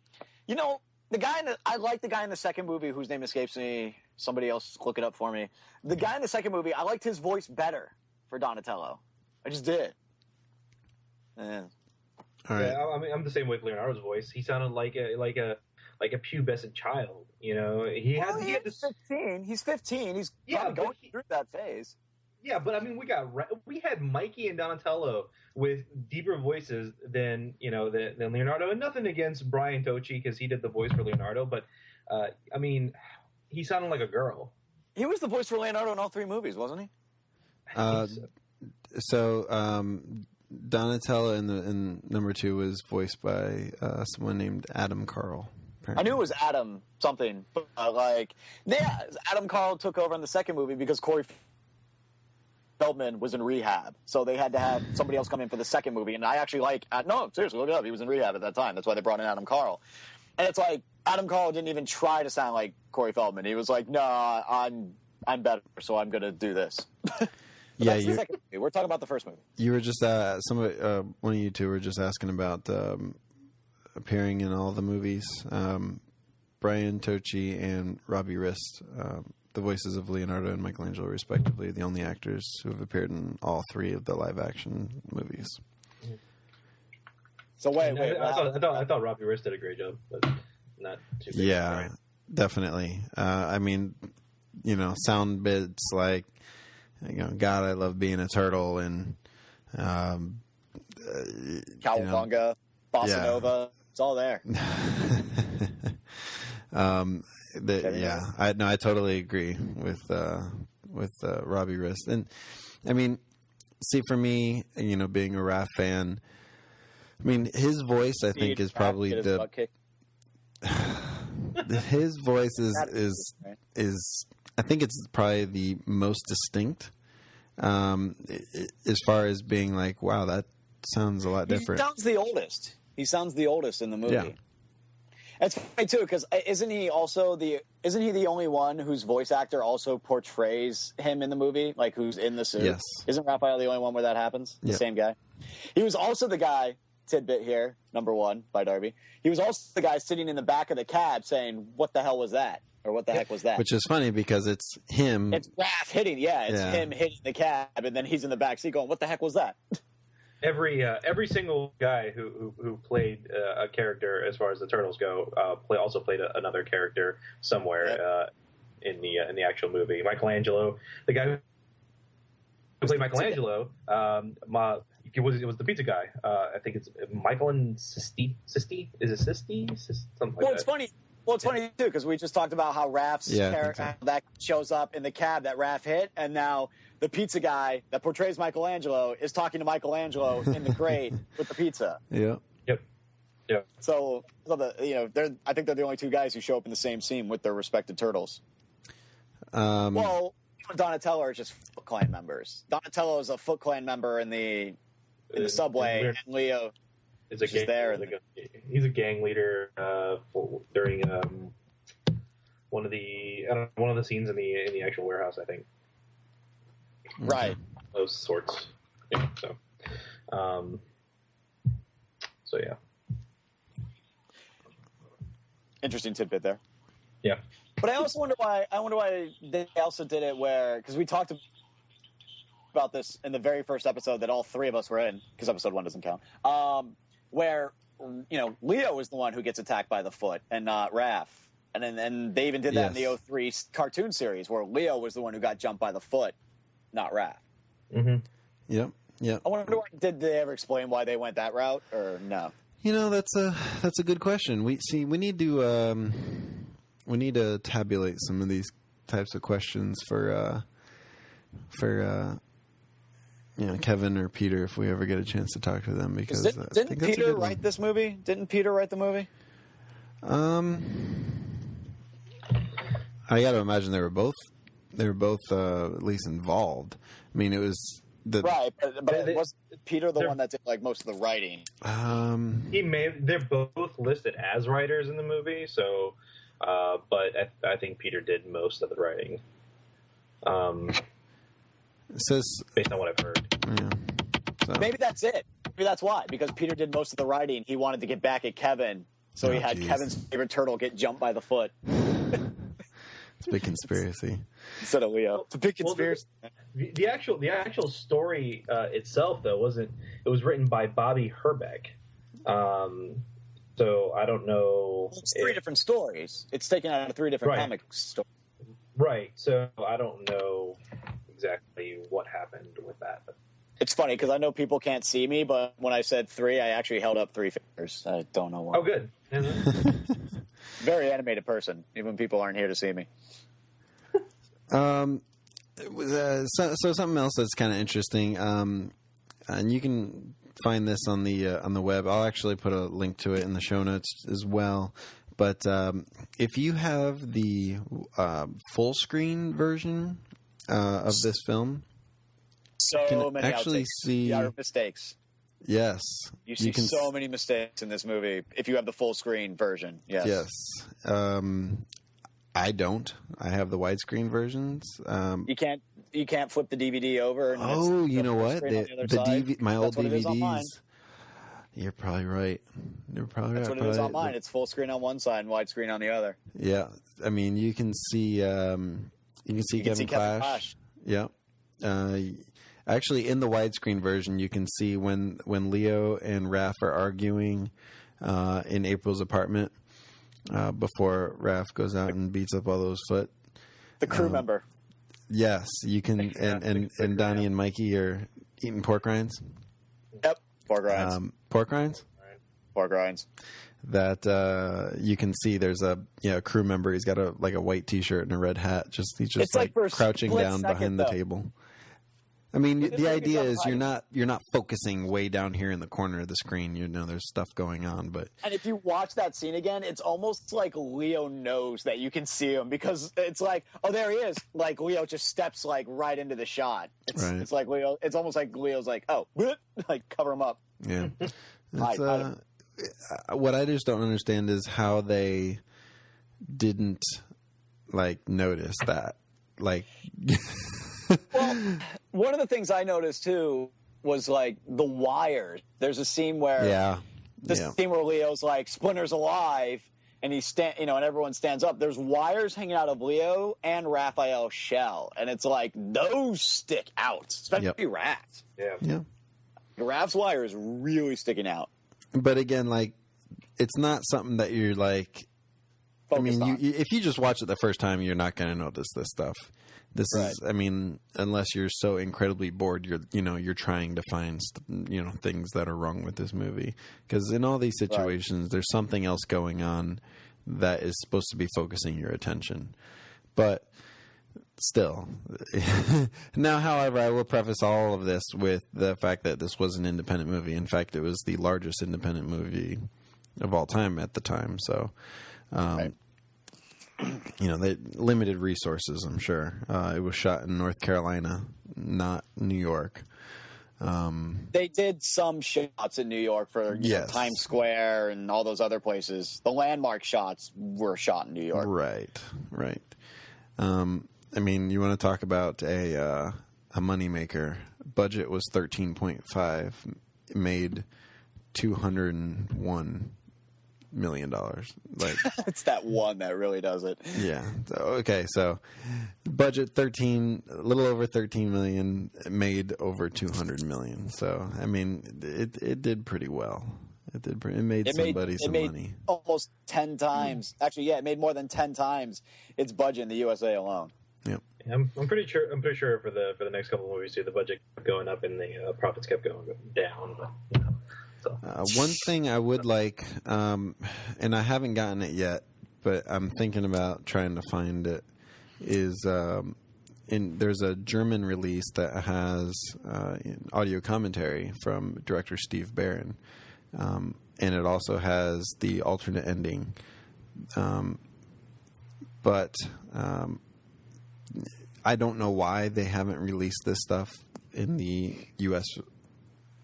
like the guy in the second movie whose name escapes me. Somebody else look it up for me. The guy in the second movie, I liked his voice better for Donatello. I just did. Yeah. All right. Yeah, I mean, I'm the same with Leonardo's voice. He sounded like a pubescent child, you know. He's 15. He's 15. He's going through that phase. Yeah, but I mean, we had Mikey and Donatello with deeper voices than Leonardo, and nothing against Brian Tochi because he did the voice for Leonardo, but I mean, he sounded like a girl. He was the voice for Leonardo in all three movies, wasn't he? Donatello in number 2 was voiced by someone named Adam Carl. Apparently. I knew it was Adam something, but Adam Carl took over in the second movie because Corey Feldman was in rehab, so they had to have somebody else come in for the second movie. And I actually seriously, look it up. He was in rehab at that time. That's why they brought in Adam Carl. And it's like Adam Carl didn't even try to sound like Corey Feldman. He was like, "No, I'm better, so I'm going to do this." Yeah, that's the second movie. We're talking about the first movie. You were just one of you two were just asking about appearing in all the movies. Brian Tochi and Robbie Rist, the voices of Leonardo and Michelangelo, respectively, the only actors who have appeared in all 3 of the live-action movies. So wait. I thought Robbie Rist did a great job, but not too great. Yeah, definitely. I mean, sound bits like, God, I love being a turtle, and Cowabunga, Bossa Nova, it's all there. I totally agree with Robbie Rist, and I mean, see, for me, being a Raph fan, I mean, his voice, I think, is probably his voice is I think it's probably the most distinct, as far as being like, wow, that sounds a lot different. He sounds the oldest. He sounds the oldest in the movie. Yeah. It's funny too, because isn't he the only one whose voice actor also portrays him in the movie, like who's in the suit? Yes. Isn't Raphael the only one where that happens? The same guy. He was also the guy. Tidbit here, number 1 by Darby. He was also the guy sitting in the back of the cab saying, "What the hell was that?" Or "What the heck was that?" Which is funny because it's him. It's Raph hitting. Yeah, it's him hitting the cab, and then he's in the back seat going, "What the heck was that?" Every single guy who played a character, as far as the Turtles go, also played another character somewhere in the actual movie. Michelangelo, the guy who played Michelangelo, it was the pizza guy. I think it's Michael and Sisti. Is it Sisti? Something like that. It's funny. Well, it's funny too because we just talked about how Raph's character that shows up in the cab that Raph hit, and now the pizza guy that portrays Michelangelo is talking to Michelangelo in the grate with the pizza. Yeah. Yep. So I think they're the only 2 guys who show up in the same scene with their respective turtles. Well, Donatello are just Foot Clan members. Donatello is a Foot Clan member in the subway, and Leo is there. He's a gang leader during one of the scenes in the actual warehouse, I think. Right. Those sorts. Yeah. So yeah. Interesting tidbit there. Yeah. But I also wonder why they also did it because we talked about this in the very first episode that all three of us were in, because episode 1 doesn't count, where, Leo was the one who gets attacked by the foot and not Raph. And they even did that in the 03 cartoon series, where Leo was the one who got jumped by the foot, not Raph. Mm-hmm. Yep. I wonder, did they ever explain why they went that route, or no? That's a good question. We need to tabulate some of these types of questions for Kevin or Peter, if we ever get a chance to talk to them, because didn't Peter write this movie? Didn't Peter write the movie? I got to imagine they were both at least involved. I mean, it was right, but was Peter the one that did like most of the writing? They're both listed as writers in the movie, so but I think Peter did most of the writing. It says, based on what I've heard. Yeah. So. Maybe that's it. Maybe that's why. Because Peter did most of the writing. He wanted to get back at Kevin, so he had Kevin's favorite turtle get jumped by the foot. It's a big conspiracy. Instead of Leo. It's a big conspiracy. The actual story itself, though, wasn't. It was written by Bobby Herbeck. So I don't know. It's three different stories. It's taken out of 3 different comic stories. Right. So I don't know exactly what happened with that. It's funny because I know people can't see me, but when I said 3, I actually held up 3 fingers. I don't know why. Oh, good. Very animated person, even when people aren't here to see me. So something else that's kind of interesting, and you can find this on the web. I'll actually put a link to it in the show notes as well. But if you have the full screen version of this film, so you can many actually see mistakes. Yes, you see so many mistakes in this movie if you have the full screen version. Yes. I don't. I have the widescreen versions. You can't flip the DVD over. And you know what? My old DVDs. You're probably right. That's what it is on mine. It's full screen on one side and widescreen on the other. Yeah, I mean you can see Kevin Clash. Yeah. Actually, in the widescreen version, you can see when Leo and Raph are arguing in April's apartment before Raph goes out and beats up all those foot. The crew member. Yes, you can, and Donnie and Mikey are eating pork rinds. Yep, pork rinds. Pork rinds. Pork rinds. That you can see. There's a crew member. He's got a white T-shirt and a red hat. He's just like crouching down behind the table. I mean, the idea is you're not focusing way down here in the corner of the screen. There's stuff going on, and if you watch that scene again, it's almost like Leo knows that you can see him because it's like, oh, there he is. Like Leo just steps like right into the shot. It's like Leo. It's almost like Leo's like, oh, like cover him up. Yeah. What I just don't understand is how they didn't notice that. Well, one of the things I noticed too was the wires. There's a scene where scene where Leo's like Splinter's alive and and everyone stands up. There's wires hanging out of Leo and Raphael's shell, and it's like those stick out, especially Raph. Yeah. Raph's wire is really sticking out. But again, it's not something that you're like. Focused on. If you just watch it the first time, you're not going to notice this stuff. This is, unless you're so incredibly bored, you're trying to find, things that are wrong with this movie. Because in all these situations, there's something else going on that is supposed to be focusing your attention. But still. Now, however, I will preface all of this with the fact that this was an independent movie. In fact, it was the largest independent movie of all time at the time. So, they limited resources, I'm sure. It was shot in North Carolina, not New York. They did some shots in New York for Times Square and all those other places. The landmark shots were shot in New York. Right. You want to talk about a moneymaker. Budget was 13.5, made 201 million. Like, It's that one that really does it. yeah. So budget a little over 13 million, made over 200 million. So I mean, it did pretty well. It made somebody some money. Almost 10 times. Actually, yeah, it made more than 10 times its budget in the USA alone. Yep. I'm pretty sure for the next couple of movies too, the budget kept going up and the profits kept going down. But, you know, so. One thing I would like, and I haven't gotten it yet, but I'm thinking about trying to find it, is there's a German release that has audio commentary from director Steve Barron, and it also has the alternate ending. But I don't know why they haven't released this stuff in the U.S.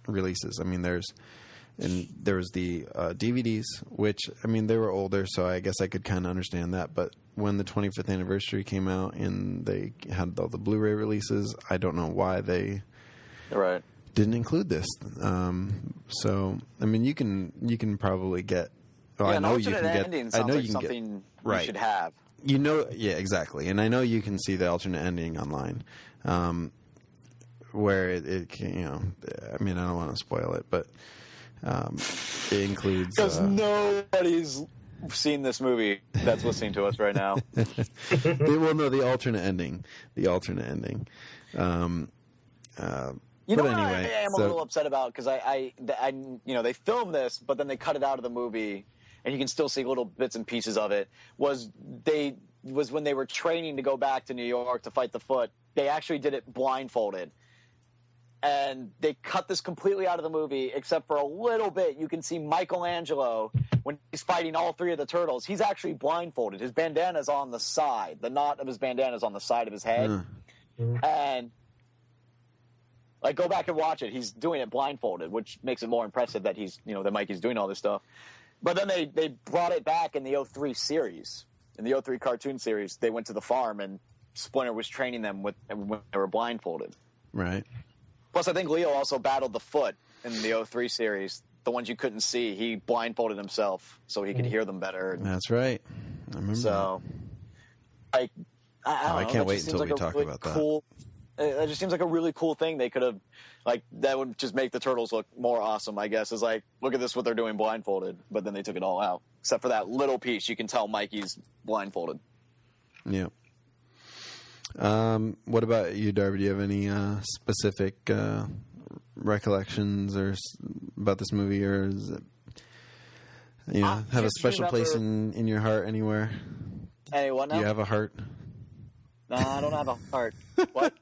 releases. I mean, there was the DVDs, which, I mean, they were older, so I guess I could kind of understand that. But when the 25th anniversary came out and they had all the Blu-ray releases, I don't know why they didn't include this. So, I mean, you can probably get. Well, Yeah, I know you can get. ending I sounds know like you can something get. Right. you should have. You know, yeah, exactly. And I know you can see the alternate ending online, where it can, you know, I mean, I don't want to spoil it, but it includes... Because nobody's seen this movie that's listening to us right now. They will know the alternate ending. The alternate ending. You know But what anyway, I am a little upset about? Because I, you know, they filmed this, but then they cut it out of the movie, and you can still see little bits and pieces of it. Was when they were training to go back to New York to fight the Foot, they actually did it blindfolded. And they cut this completely out of the movie, except for a little bit. You can see Michelangelo, when he's fighting all three of the turtles, he's actually blindfolded. His bandana's on the side. The knot of his bandana's on the side of his head. And... like, go back and watch it. He's doing it blindfolded, which makes it more impressive that that Mikey's doing all this stuff. But then they brought it back in the 03 series. In the 03 cartoon series, they went to the farm, and Splinter was training them when they were blindfolded. Right. Plus, I think Leo also battled the Foot in the 03 series. The ones you couldn't see, he blindfolded himself so he could hear them better. That's right. I remember So, like, I can't wait until we talk about that. It just seems like a really cool thing they could have, like, that would just make the Turtles look more awesome, I guess. Is like, look at this, what they're doing blindfolded. But then they took it all out. Except for that little piece, you can tell Mikey's blindfolded. Yeah. What about you, Darby? Do you have any specific recollections about this movie, or is it, have a special place in your heart anywhere? Hey, what now? Do you have a heart? No, I don't have a heart. What?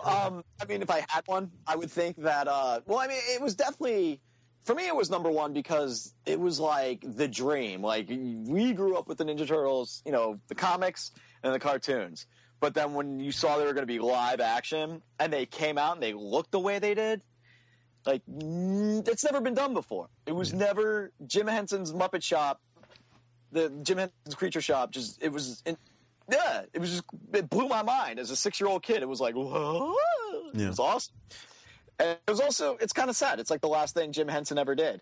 I mean, if I had one, I would think that, well, I mean, it was definitely, for me, it was number one because it was like the dream. Like, we grew up with the Ninja Turtles, the comics and the cartoons. But then when you saw they were going to be live action and they came out and they looked the way they did, like, it's never been done before. It was never Jim Henson's Muppet Shop, the Jim Henson's Creature Shop, it blew my mind as a 6-year-old kid. It was like, whoa, It was awesome. And it was also, it's kind of sad. It's like the last thing Jim Henson ever did.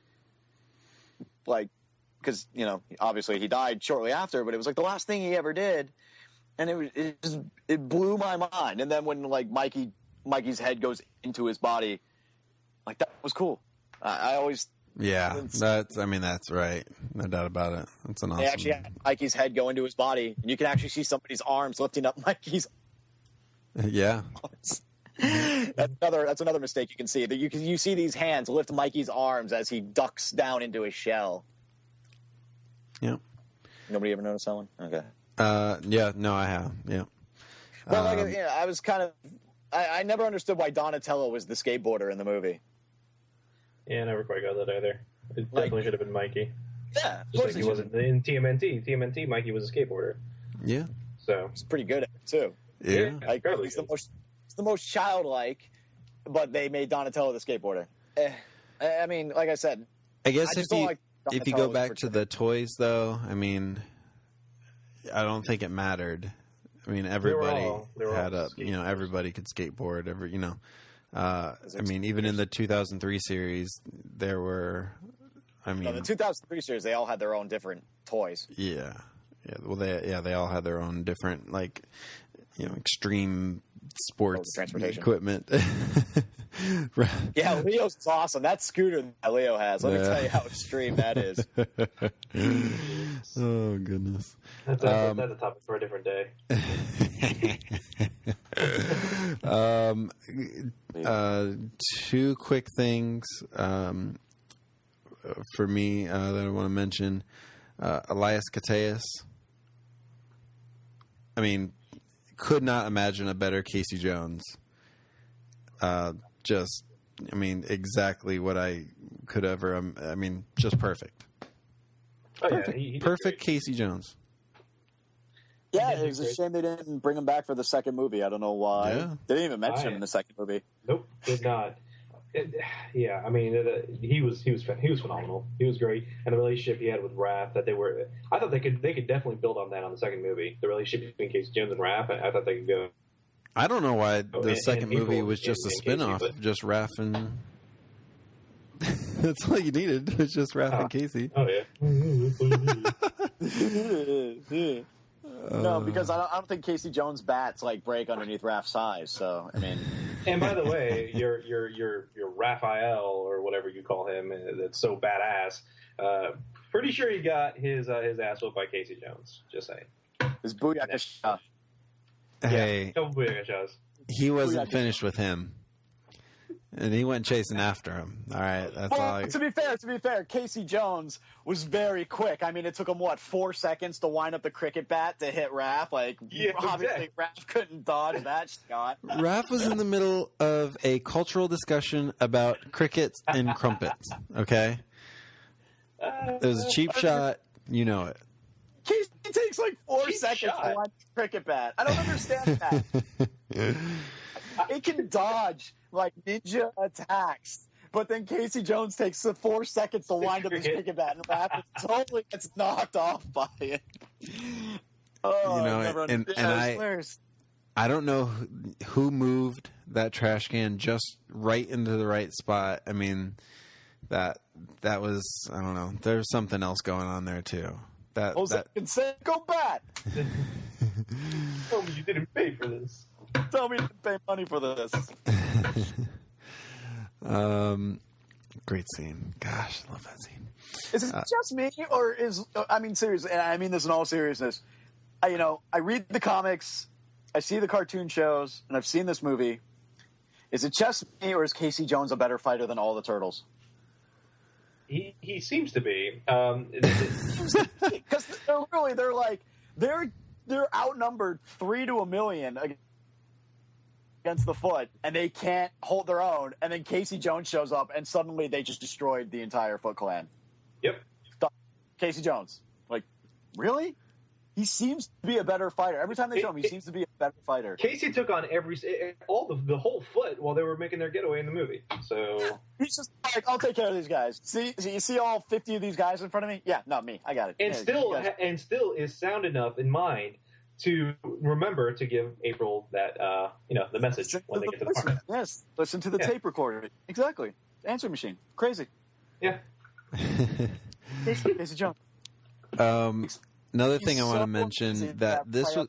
Like, because, obviously he died shortly after, but it was like the last thing he ever did. And it blew my mind. And then when, like, Mikey's head goes into his body, like, that was cool. I always... Yeah, that's right. No doubt about it. That's an awesome... They actually had Mikey's head go into his body, and you can actually see somebody's arms lifting up Mikey's... Yeah. That's another mistake you can see. That you see these hands lift Mikey's arms as he ducks down into his shell. Yeah. Nobody ever noticed that one? Okay. Yeah, no, I have. Yeah. Well, I was kind of... I never understood why Donatello was the skateboarder in the movie. Yeah, I never quite got that either. It definitely should have been Mikey. Yeah, just like he wasn't in TMNT. TMNT, Mikey was a skateboarder. Yeah, so he's pretty good at it too. Yeah, like, he's the most childlike, but they made Donatello the skateboarder. I mean, like I said, I guess if you go back to the toys, though, I mean, I don't think it mattered. I mean, everybody everybody could skateboard. I mean, even in the 2003 series, there were I mean, the 2003 series, they all had their own different toys. Yeah. Well, they all had their own different, like, extreme sports transportation equipment. Yeah, Leo's is awesome. That scooter that Leo has, let me tell you how extreme that is. Oh, goodness. That's a topic for a different day. Two quick things for me that I want to mention. Elias Koteas. I mean, could not imagine a better Casey Jones. Exactly what I could ever. Just perfect. Oh, Perfect, yeah, he perfect Casey Jones. Yeah, it was a shame they didn't bring him back for the second movie. I don't know why. Yeah. They didn't even mention him in the second movie. Nope, did not. He was phenomenal. He was great, and the relationship he had with Raph, I thought they could definitely build on that on the second movie. The relationship between Casey Jones and Raph, I thought they could go. I don't know why the second movie was just a Casey, spin-off of just Raph and... That's all you needed. It's just Raph and Casey. Oh, yeah. No, because I don't think Casey Jones' bats break underneath Raph's size. So I mean, and by the way, your Raphael or whatever you call him, that's so badass. Pretty sure he got his ass whooped by Casey Jones. Just saying. His booyaka shot. Hey, yeah, booyaka shots. He wasn't finished with him. And he went chasing after him. All right, that's all. To be fair, Casey Jones was very quick. I mean, it took him 4 seconds to wind up the cricket bat to hit Raph. Obviously, Raph couldn't dodge that shot. Raph was in the middle of a cultural discussion about crickets and crumpets. Okay, it was a cheap shot. You know it. Casey takes 4 Cheap seconds shot. to wind up the cricket bat. I don't understand that. It can dodge ninja attacks, but then Casey Jones takes 4 seconds to wind up his cricket bat, and Raph totally gets knocked off by it. Oh, I don't know who moved that trash can just right into the right spot. I mean, that was, I don't know. There's something else going on there too. Jose Canseco bat. Tell me you didn't pay for this. Tell me you didn't pay money for this. Great scene. Gosh, I love that scene. Is it just me, or seriously, and I mean this in all seriousness, I read the comics, I see the cartoon shows, and I've seen this movie. Is it just me, or is Casey Jones a better fighter than all the Turtles? He seems to be. Because they're outnumbered 3 to 1,000,000 against the Foot, and they can't hold their own. And then Casey Jones shows up, and suddenly they just destroyed the entire Foot Clan. Yep. Casey Jones, really? He seems to be a better fighter. Every time they show him, he seems to be a better fighter. Casey took on the whole Foot while they were making their getaway in the movie. So he's just I'll take care of these guys. See, you see all 50 of these guys in front of me? Yeah, not me. I got it. And still is sound enough in mind to remember to give April that the message when they get to the park. Yes, listen to the tape recorder. Exactly. Answering machine. Crazy. Yeah. Casey Jones. Another thing I want to mention that this was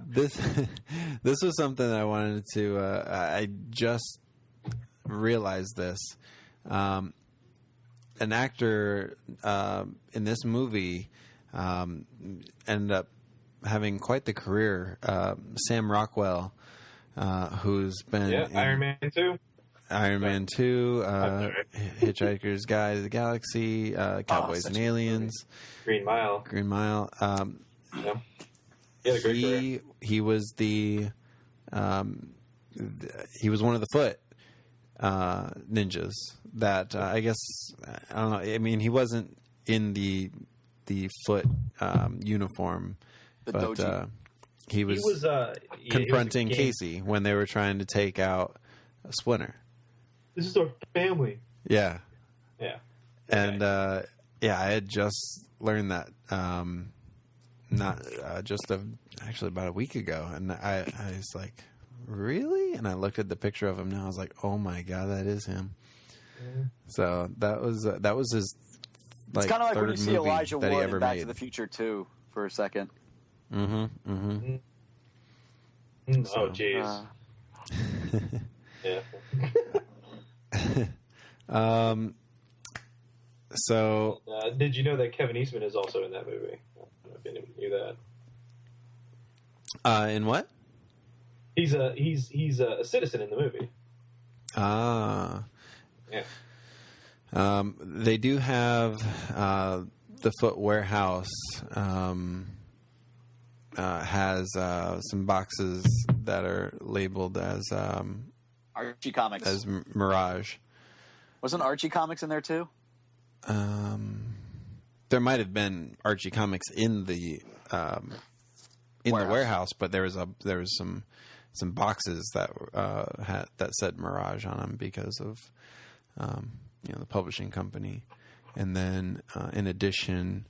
this was something that I wanted to. I just realized this. An actor in this movie ended up having quite the career. Sam Rockwell, who's been in Iron Man 2. Iron Man 2, Hitchhiker's Guide to the Galaxy, Cowboys and Aliens, Green Mile. Yeah. He was one of the Foot ninjas that I guess I don't know. I mean, he wasn't in the Foot uniform, but he was confronting Casey when they were trying to take out Splinter. This is our family. Yeah. Yeah. And, I had just learned that, actually about a week ago. And I was like, really? And I looked at the picture of him now. I was like, oh my God, that is him. So that was his It's kind of like when you third see movie Elijah that he Wood ever in Back made. to the Future 2 for a second. Oh, jeez. Yeah. So Did you know that Kevin Eastman is also in that movie? I don't know if anyone knew that. in what? He's a citizen in the movie. Ah. Yeah. They do have the Foot Warehouse has some boxes that are labeled as Archie Comics. as Mirage. Wasn't Archie Comics in there too? There might have been Archie Comics in the warehouse, but there was some boxes that that said Mirage on them because of the publishing company, and then in addition,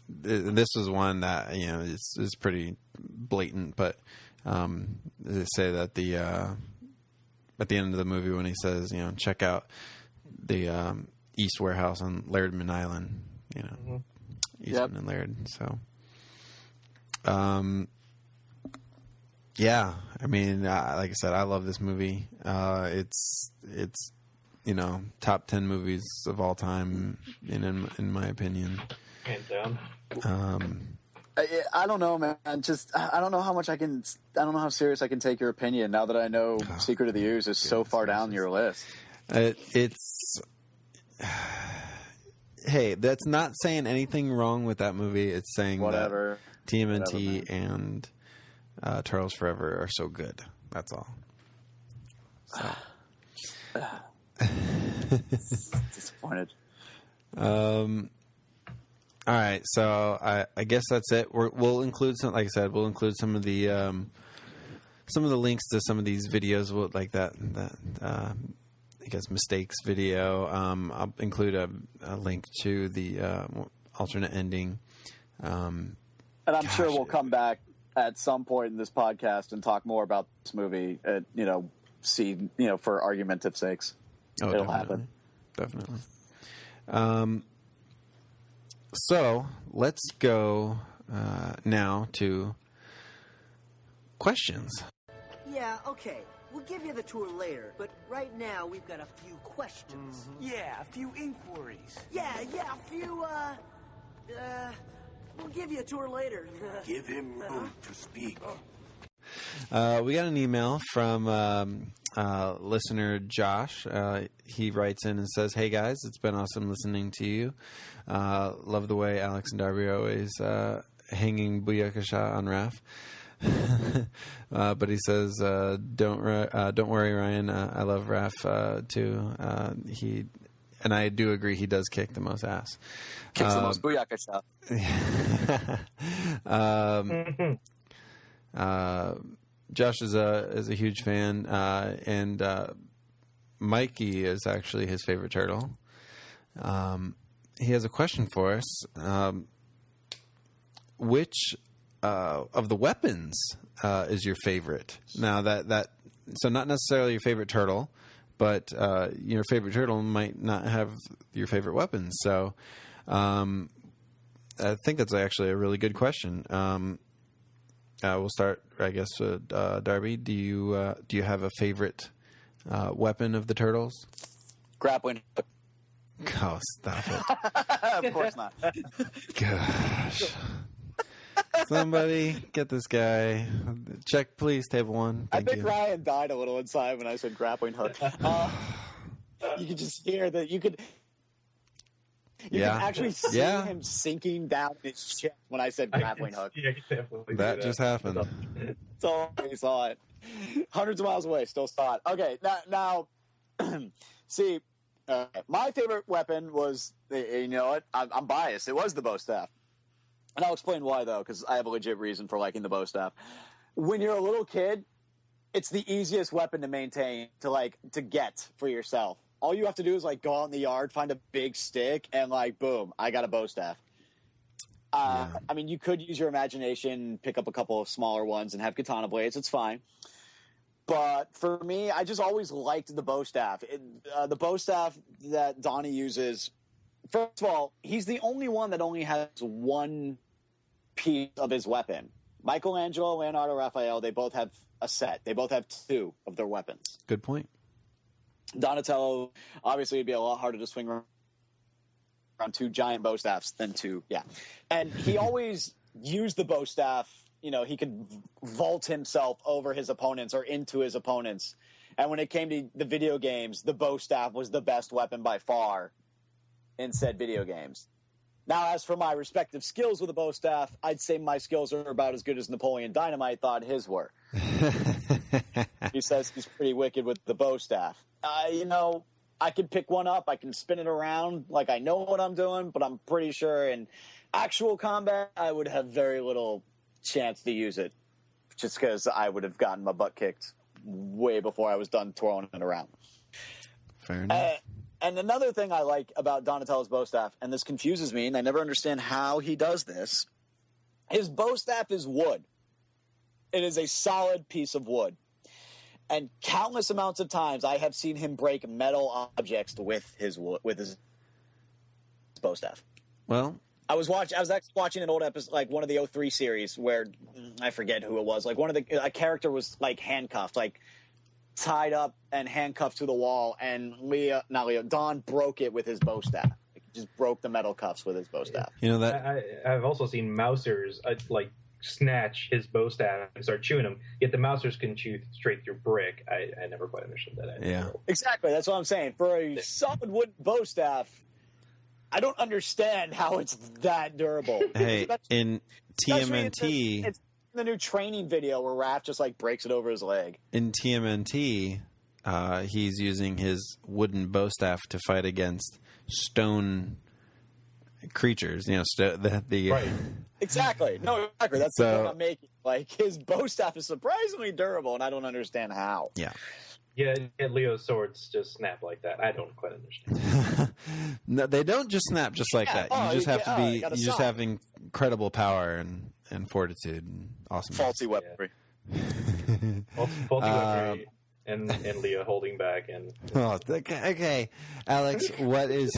this was one that is pretty blatant, but they say that at the end of the movie when he says check out the East Warehouse on Lairdman Island, Eastman and Laird. So, yeah, I mean, like I said, I love this movie. It's top 10 movies of all time, in my opinion. Hands down. I don't know, man. I don't know how much I don't know how serious I can take your opinion now that I know Secret of the Ooze is so far down your list. Hey, that's not saying anything wrong with that movie. It's saying Whatever. that TMNT and Turtles Forever are so good. That's all. So. Disappointed. All right, so I guess that's it. We'll include some, like I said, we'll include some of the links to some of these videos, like that I guess mistakes video. I'll include a link to the alternate ending. And I'm sure we'll come back at some point in this podcast and talk more about this movie. For argumentative sakes, it'll happen. Definitely. So let's go now to questions. Yeah, okay. We'll give you the tour later, but right now we've got a few questions. Yeah, a few inquiries. Yeah, a few, we'll give you a tour later. Give him room to speak. We got an email from listener Josh. He writes in and says, "Hey guys, it's been awesome listening to you. Love the way Alex and Darby are always hanging Booyakasha on Raph." But he says, "Don't worry, Ryan. I love Raph too. And I do agree, he does kick the most ass. Kicks the most Booyakasha. Josh is a huge fan, and Mikey is actually his favorite turtle. He has a question for us. Which of the weapons is your favorite? Now so not necessarily your favorite turtle, but your favorite turtle might not have your favorite weapons. So I think that's actually a really good question. We'll start, I guess, with Darby. Do you have a favorite weapon of the turtles? Grappling hook. Oh, stop it! Of course not. Gosh. Somebody get this guy. Check, please, table one. I Thank think you. Ryan died a little inside when I said grappling hook. You could just hear that. You could actually see him sinking down his chest when I said grappling hook. Yeah, you definitely do That just happened. That's all I saw it. Hundreds of miles away, still saw it. Okay, now see, my favorite weapon was, you know what? I'm biased. It was the bow staff. And I'll explain why, though, because I have a legit reason for liking the bow staff. When you're a little kid, it's the easiest weapon to maintain, to get for yourself. All you have to do is, go out in the yard, find a big stick, and, boom, I got a bow staff. I mean, you could use your imagination, pick up a couple of smaller ones, and have katana blades. It's fine. But for me, I just always liked the bow staff. The bow staff that Donnie uses, first of all, he's the only one that only has one piece of his weapon. Michelangelo, Leonardo, Raphael, they both have a set. They both have two of their weapons. Good point. Donatello, obviously, it'd be a lot harder to swing around two giant bow staffs than two. Yeah. And he always used the bow staff. You know, he could vault himself over his opponents or into his opponents. And when it came to the video games, the bow staff was the best weapon by far in said video games. Now, as for my respective skills with the bow staff, I'd say my skills are about as good as Napoleon Dynamite thought his were. He says he's pretty wicked with the bow staff. You know, I can pick one up. I can spin it around like I know what I'm doing, but I'm pretty sure in actual combat, I would have very little chance to use it just because I would have gotten my butt kicked way before I was done twirling it around. Fair enough. And another thing I like about Donatello's bow staff, and this confuses me, and I never understand how he does this, his bow staff is wood. It is a solid piece of wood. And countless amounts of times I have seen him break metal objects with his bow staff. Well, I was actually watching an old episode, like one of the 03 series, where I forget who it was. Like a character was like handcuffed, like tied up and handcuffed to the wall, and Don broke it with his bow staff. Like, just broke the metal cuffs with his bow staff. You know that I've also seen Mousers like snatch his bow staff and start chewing him. Yet the Mousers can chew straight through brick. I never quite understood that. Yeah, exactly. That's what I'm saying. For a solid wood bow staff, I don't understand how it's that durable. Hey, in TMNT, it's the new training video where Raph just like breaks it over his leg. In TMNT, he's using his wooden bow staff to fight against stone creatures. You know, right. Exactly. No, exactly. That's the point I'm making. Like, his bow staff is surprisingly durable, and I don't understand how. Yeah. Yeah, Leo's swords just snap like that. I don't quite understand. No, they don't just snap just like that. You just have to be. You just have incredible power and fortitude and awesome. Faulty weaponry. Faulty weaponry. And Leo holding back and okay, Alex, what is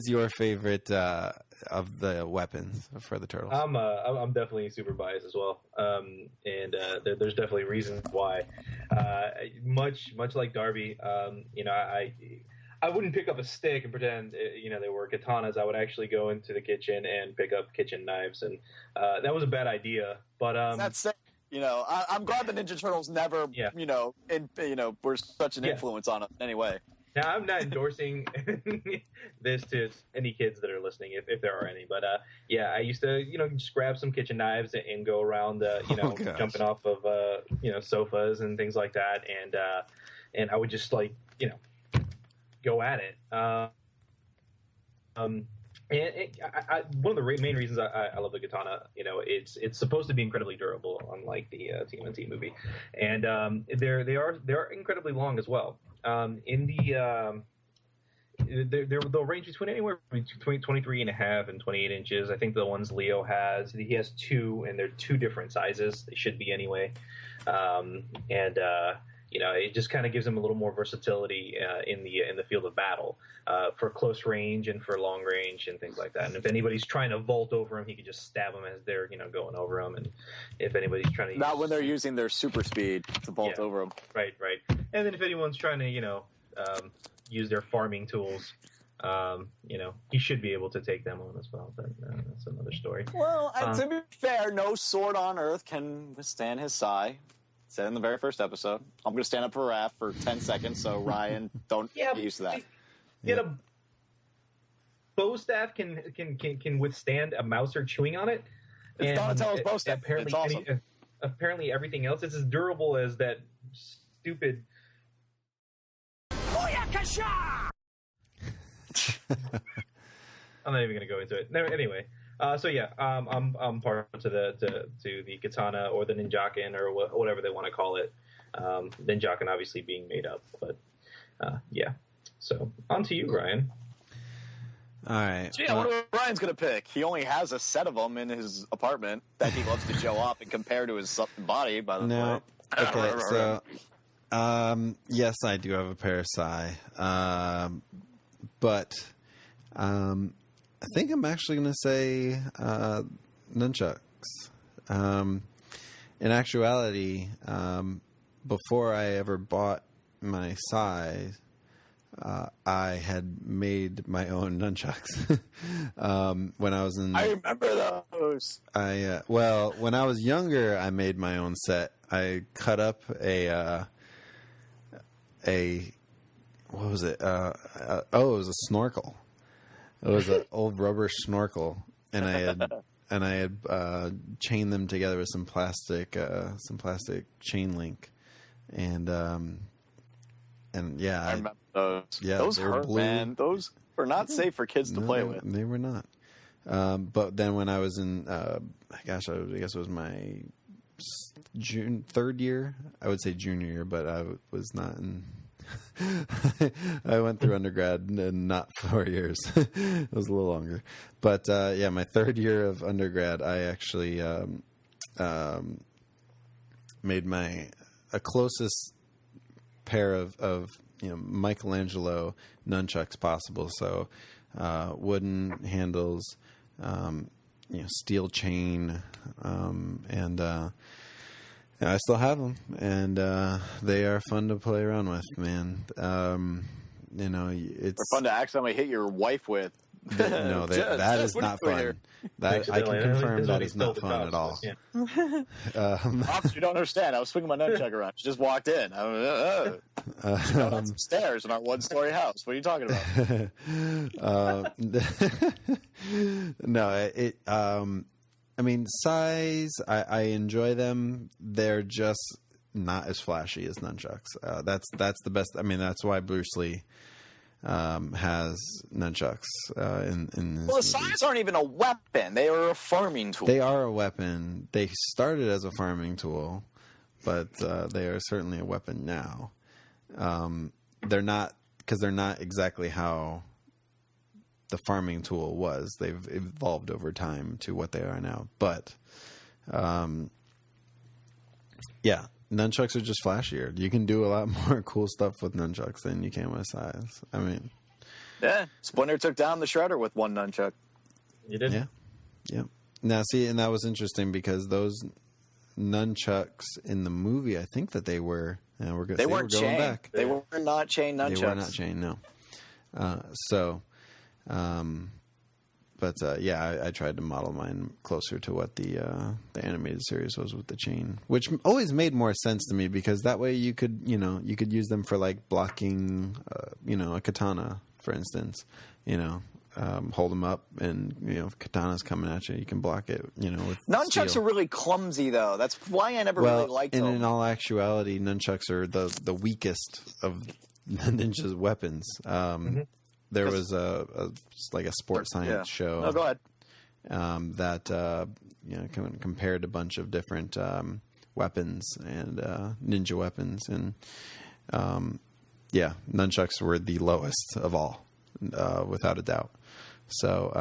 your favorite of the weapons for the turtles? I'm definitely super biased as well, and there's definitely reasons why. Much like Darby, you know, I wouldn't pick up a stick and pretend you know they were katanas. I would actually go into the kitchen and pick up kitchen knives, and that was a bad idea. But that's it. You know, I'm glad the Ninja Turtles never, were such an influence on it anyway. Now, I'm not endorsing this to any kids that are listening, if there are any. But, I used to, just grab some kitchen knives and go around, jumping off of, sofas and things like that. And I would just, go at it. One of the main reasons I love the katana, it's supposed to be incredibly durable, unlike the TMNT movie, and they're incredibly long as well. They'll range between anywhere between 23 and a half and 28 inches. I think the ones Leo has, he has two, and they're two different sizes. They should be anyway, it just kind of gives them a little more versatility in the field of battle for close range and for long range and things like that. And if anybody's trying to vault over him, he can just stab them as they're going over him. And if anybody's trying to when they're using their super speed to vault over them, right. And then if anyone's trying to use their farming tools, he should be able to take them on as well. But that's another story. Well, to be fair, no sword on earth can withstand his sai. Said in the very first episode. I'm going to stand up for Raph for 10 seconds, so Ryan, don't get used to that. A bow staff can withstand a mouser chewing on it. It's Donatello's bow staff. Apparently, it's awesome. Apparently everything else is as durable as that stupid... Booyakasha! I'm not even going to go into it. No, anyway... I'm part to the katana or the ninjakin or whatever they want to call it. Ninjakin obviously being made up, but So on to you, Ryan. All right. Gee, I wonder what Ryan's gonna pick. He only has a set of them in his apartment that he loves to show off and compare to his body. By the way, Okay, so yes, I do have a pair of Sai, but I think I'm actually going to say nunchucks. In actuality, before I ever bought my Sai, I had made my own nunchucks when I was in. I remember those. When I was younger, I made my own set. I cut up a what was it? It was a snorkel. It was an old rubber snorkel, and I had chained them together with some plastic chain link, and yeah, I remember those. Yeah, those they were hurt, blue. man. Those were not safe for kids to play with. They were not. But then when I was in, I guess it was my third year. I would say junior year, but I was not in. I went through undergrad and not 4 years. It was a little longer. But yeah, my third year of undergrad, I actually made a closest pair of Michelangelo nunchucks possible. So wooden handles, steel chain, and I still have them, and they are fun to play around with, man. It's They're fun to accidentally hit your wife with. That is not fun. That I can confirm that is not fun at all. Yeah. Pops, you don't understand. I was swinging my nunchuck around. She just walked in. She got on some stairs in our one-story house. What are you talking about? I mean, size, I enjoy them. They're just not as flashy as nunchucks. That's the best. I mean, that's why Bruce Lee has nunchucks in his Well, the size aren't even a weapon. They are a farming tool. They are a weapon. They started as a farming tool, but they are certainly a weapon now. They're not exactly how the farming tool was. They've evolved over time to what they are now. But yeah, nunchucks are just flashier. You can do a lot more cool stuff with nunchucks than you can with size. I mean, yeah, Splinter took down the Shredder with one nunchuck. You did? Yeah. Now, see, and that was interesting because those nunchucks in the movie, I think that they were. They weren't going chain. back. They were not chain nunchucks. They were not chain. No. Yeah, I tried to model mine closer to what the animated series was with the chain, which always made more sense to me because that way you could use them for like blocking, a katana, for instance, hold them up and, if katana's coming at you, you can block it, with Nunchucks steel. are really clumsy though. That's why I never really liked them. In all actuality, nunchucks are the weakest of the ninja's weapons. There was a sports science show. Oh, go ahead. That compared a bunch of different weapons and ninja weapons, and nunchucks were the lowest of all, without a doubt. So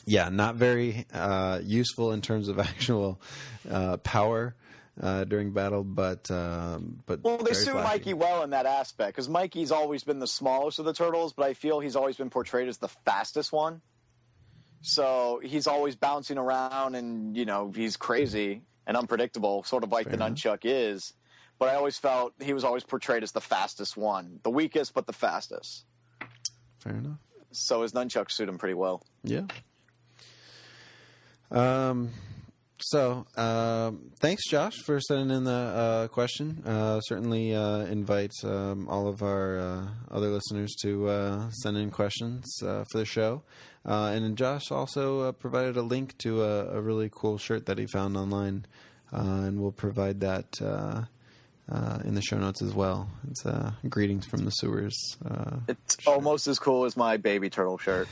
not very useful in terms of actual power. During battle, but they suit flashy. Mikey well in that aspect because Mikey's always been the smallest of the turtles, but I feel he's always been portrayed as the fastest one. So he's always bouncing around, and he's crazy and unpredictable, sort of like the nunchuck is. But I always felt he was always portrayed as the fastest one, the weakest but the fastest. Fair enough. So his nunchucks suit him pretty well. Yeah. So, thanks, Josh, for sending in the question. Certainly invite all of our other listeners to send in questions for the show. And then Josh also provided a link to a really cool shirt that he found online, and we'll provide that in the show notes as well. It's greetings from the sewers. It's almost as cool as my baby turtle shirt.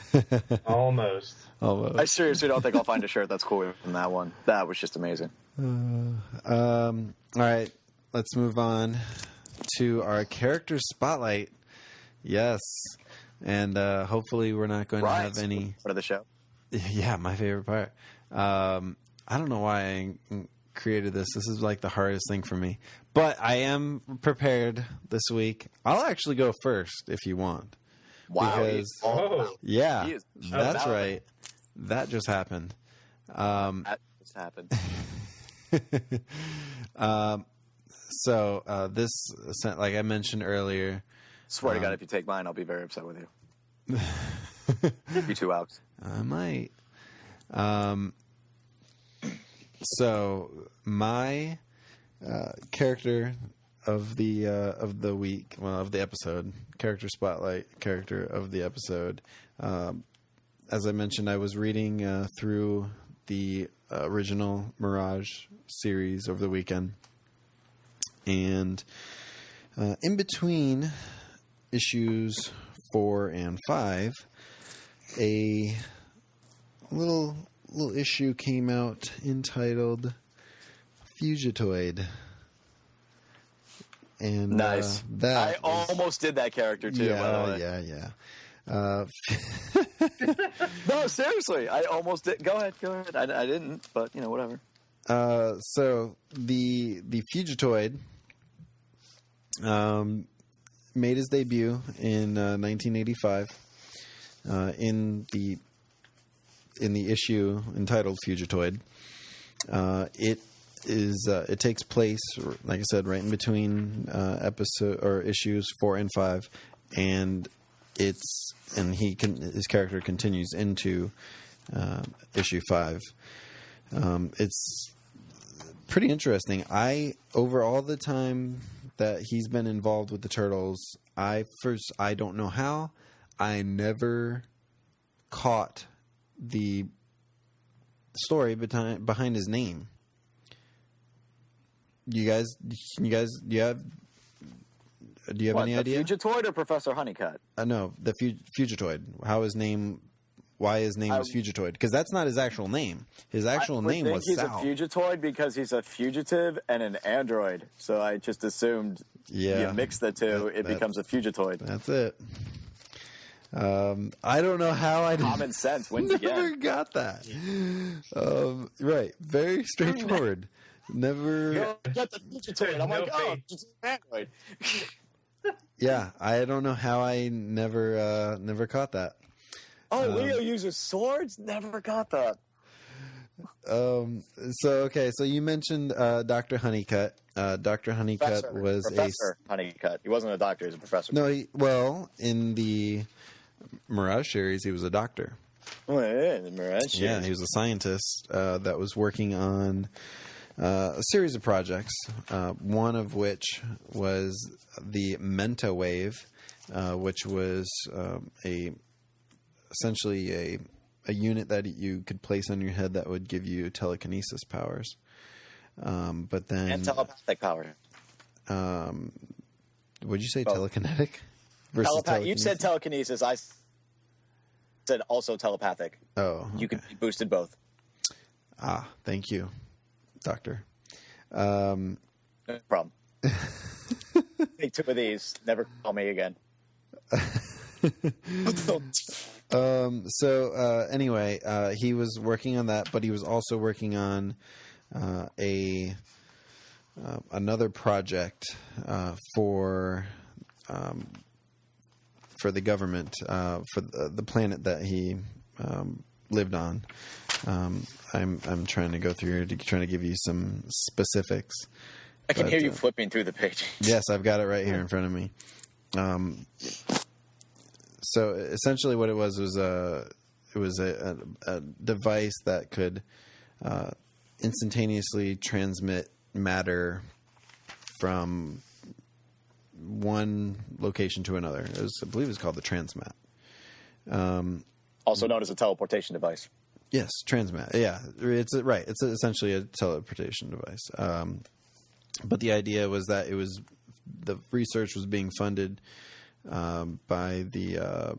Almost. I seriously don't think I'll find a shirt that's cooler than that one. That was just amazing. All right, let's move on to our character spotlight. Yes, and hopefully we're not going to have any part of the show. Yeah, my favorite part. I don't know why I created this. This is like the hardest thing for me. But I am prepared this week. I'll actually go first if you want. Wow. Because, yeah, that's right. That just happened. That just happened. So this, like I mentioned earlier. Swear to God, if you take mine, I'll be very upset with you. Be 2 outs. I might. So my character of the week, well, of the episode, character spotlight, character of the episode. As I mentioned, I was reading through the original Mirage series over the weekend, and in between issues 4 and 5, a little issue came out entitled Fugitoid. And nice. That I almost did that character too. Yeah, by the way. yeah. No, seriously, I almost did. Go ahead. I didn't, but whatever. So the Fugitoid made his debut in 1985 in the issue entitled Fugitoid. It takes place, like I said, right in between issues 4 and 5, and his character continues into issue 5. It's pretty interesting. Over all the time that he's been involved with the Turtles, I don't know how, I never caught the story behind his name. Do you have any idea? Fugitoid or Professor Honeycutt? No, the Fugitoid. Why his name was Fugitoid? Because that's not his actual name. His actual name was Sal. He's a Fugitoid because he's a fugitive and an android. So I just assumed you mix the two, it becomes a Fugitoid. That's it. I don't know how I common sense wins never again. got that. Right, very straightforward. Never get the Fugitoid. I'm like, it's an android. Yeah, I don't know how I never caught that. Oh, Leo uses swords? Never got that. So you mentioned Dr. Honeycutt. Dr. Honeycutt was Professor Honeycutt. He wasn't a doctor; he was a professor. No, in the Mirage series, he was a doctor. Oh, yeah, the Mirage series. Yeah, he was a scientist that was working on a series of projects. One of which was the Menta Wave, which was essentially a unit that you could place on your head that would give you telekinesis powers. But then and telepathic power. Would you say telekinetic versus telekinesis? You said telekinesis. I said also telepathic. Oh, okay. You could be boosted both. Thank you, Doctor. No problem. Take 2 of these. Never call me again. Anyway, he was working on that, but he was also working on another project for the government, for the planet that he lived on. I'm trying to go through here trying to give you some specifics. I can hear you flipping through the page. Yes, I've got it right here in front of me. So essentially, what it was a device that could instantaneously transmit matter from one location to another. I believe it's called the transmat. Also known as a teleportation device. Yes, transmat. Yeah, it's right. It's essentially a teleportation device. But the idea was that the research was being funded by the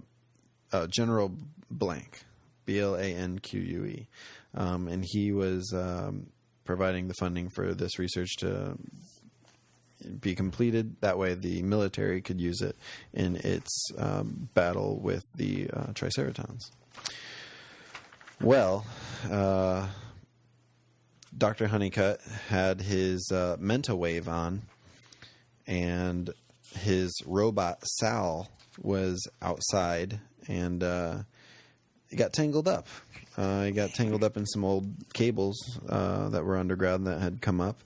General Blank, Blanque, and he was providing the funding for this research to be completed. That way, the military could use it in its battle with the Triceratons. Well, Dr. Honeycutt had his Menta Wave on, and his robot Sal was outside, and he got tangled up. He got tangled up in some old cables that were underground that had come up.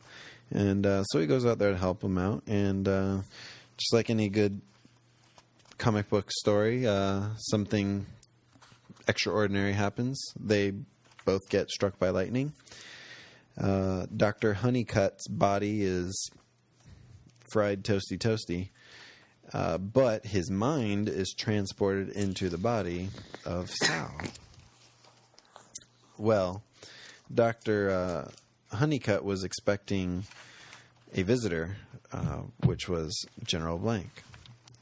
And so he goes out there to help him out. And just like any good comic book story, something extraordinary happens. They both get struck by lightning. Dr. Honeycutt's body is fried toasty, but his mind is transported into the body of Sal. Well, Dr. Honeycutt was expecting a visitor, which was General Blank.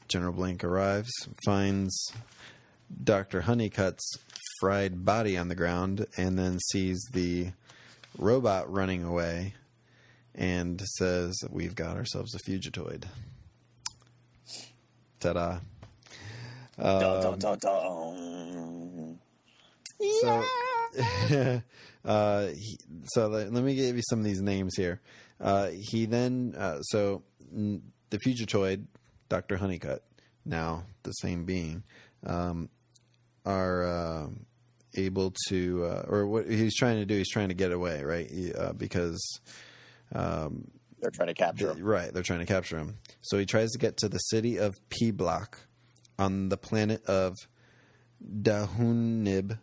General Blank arrives, finds Dr. Honeycutt's fried body on the ground, and then sees the robot running away and says, "We've got ourselves a fugitoid." Ta-da. Dun, dun, dun, dun. So, so let me give you some of these names here. He then, the Fugitoid, Dr. Honeycutt, now the same being, are able to, or what he's trying to do, he's trying to get away, right? Because they're trying to capture him. Right, they're trying to capture him. So he tries to get to the city of P Block on the planet of Dahoonib,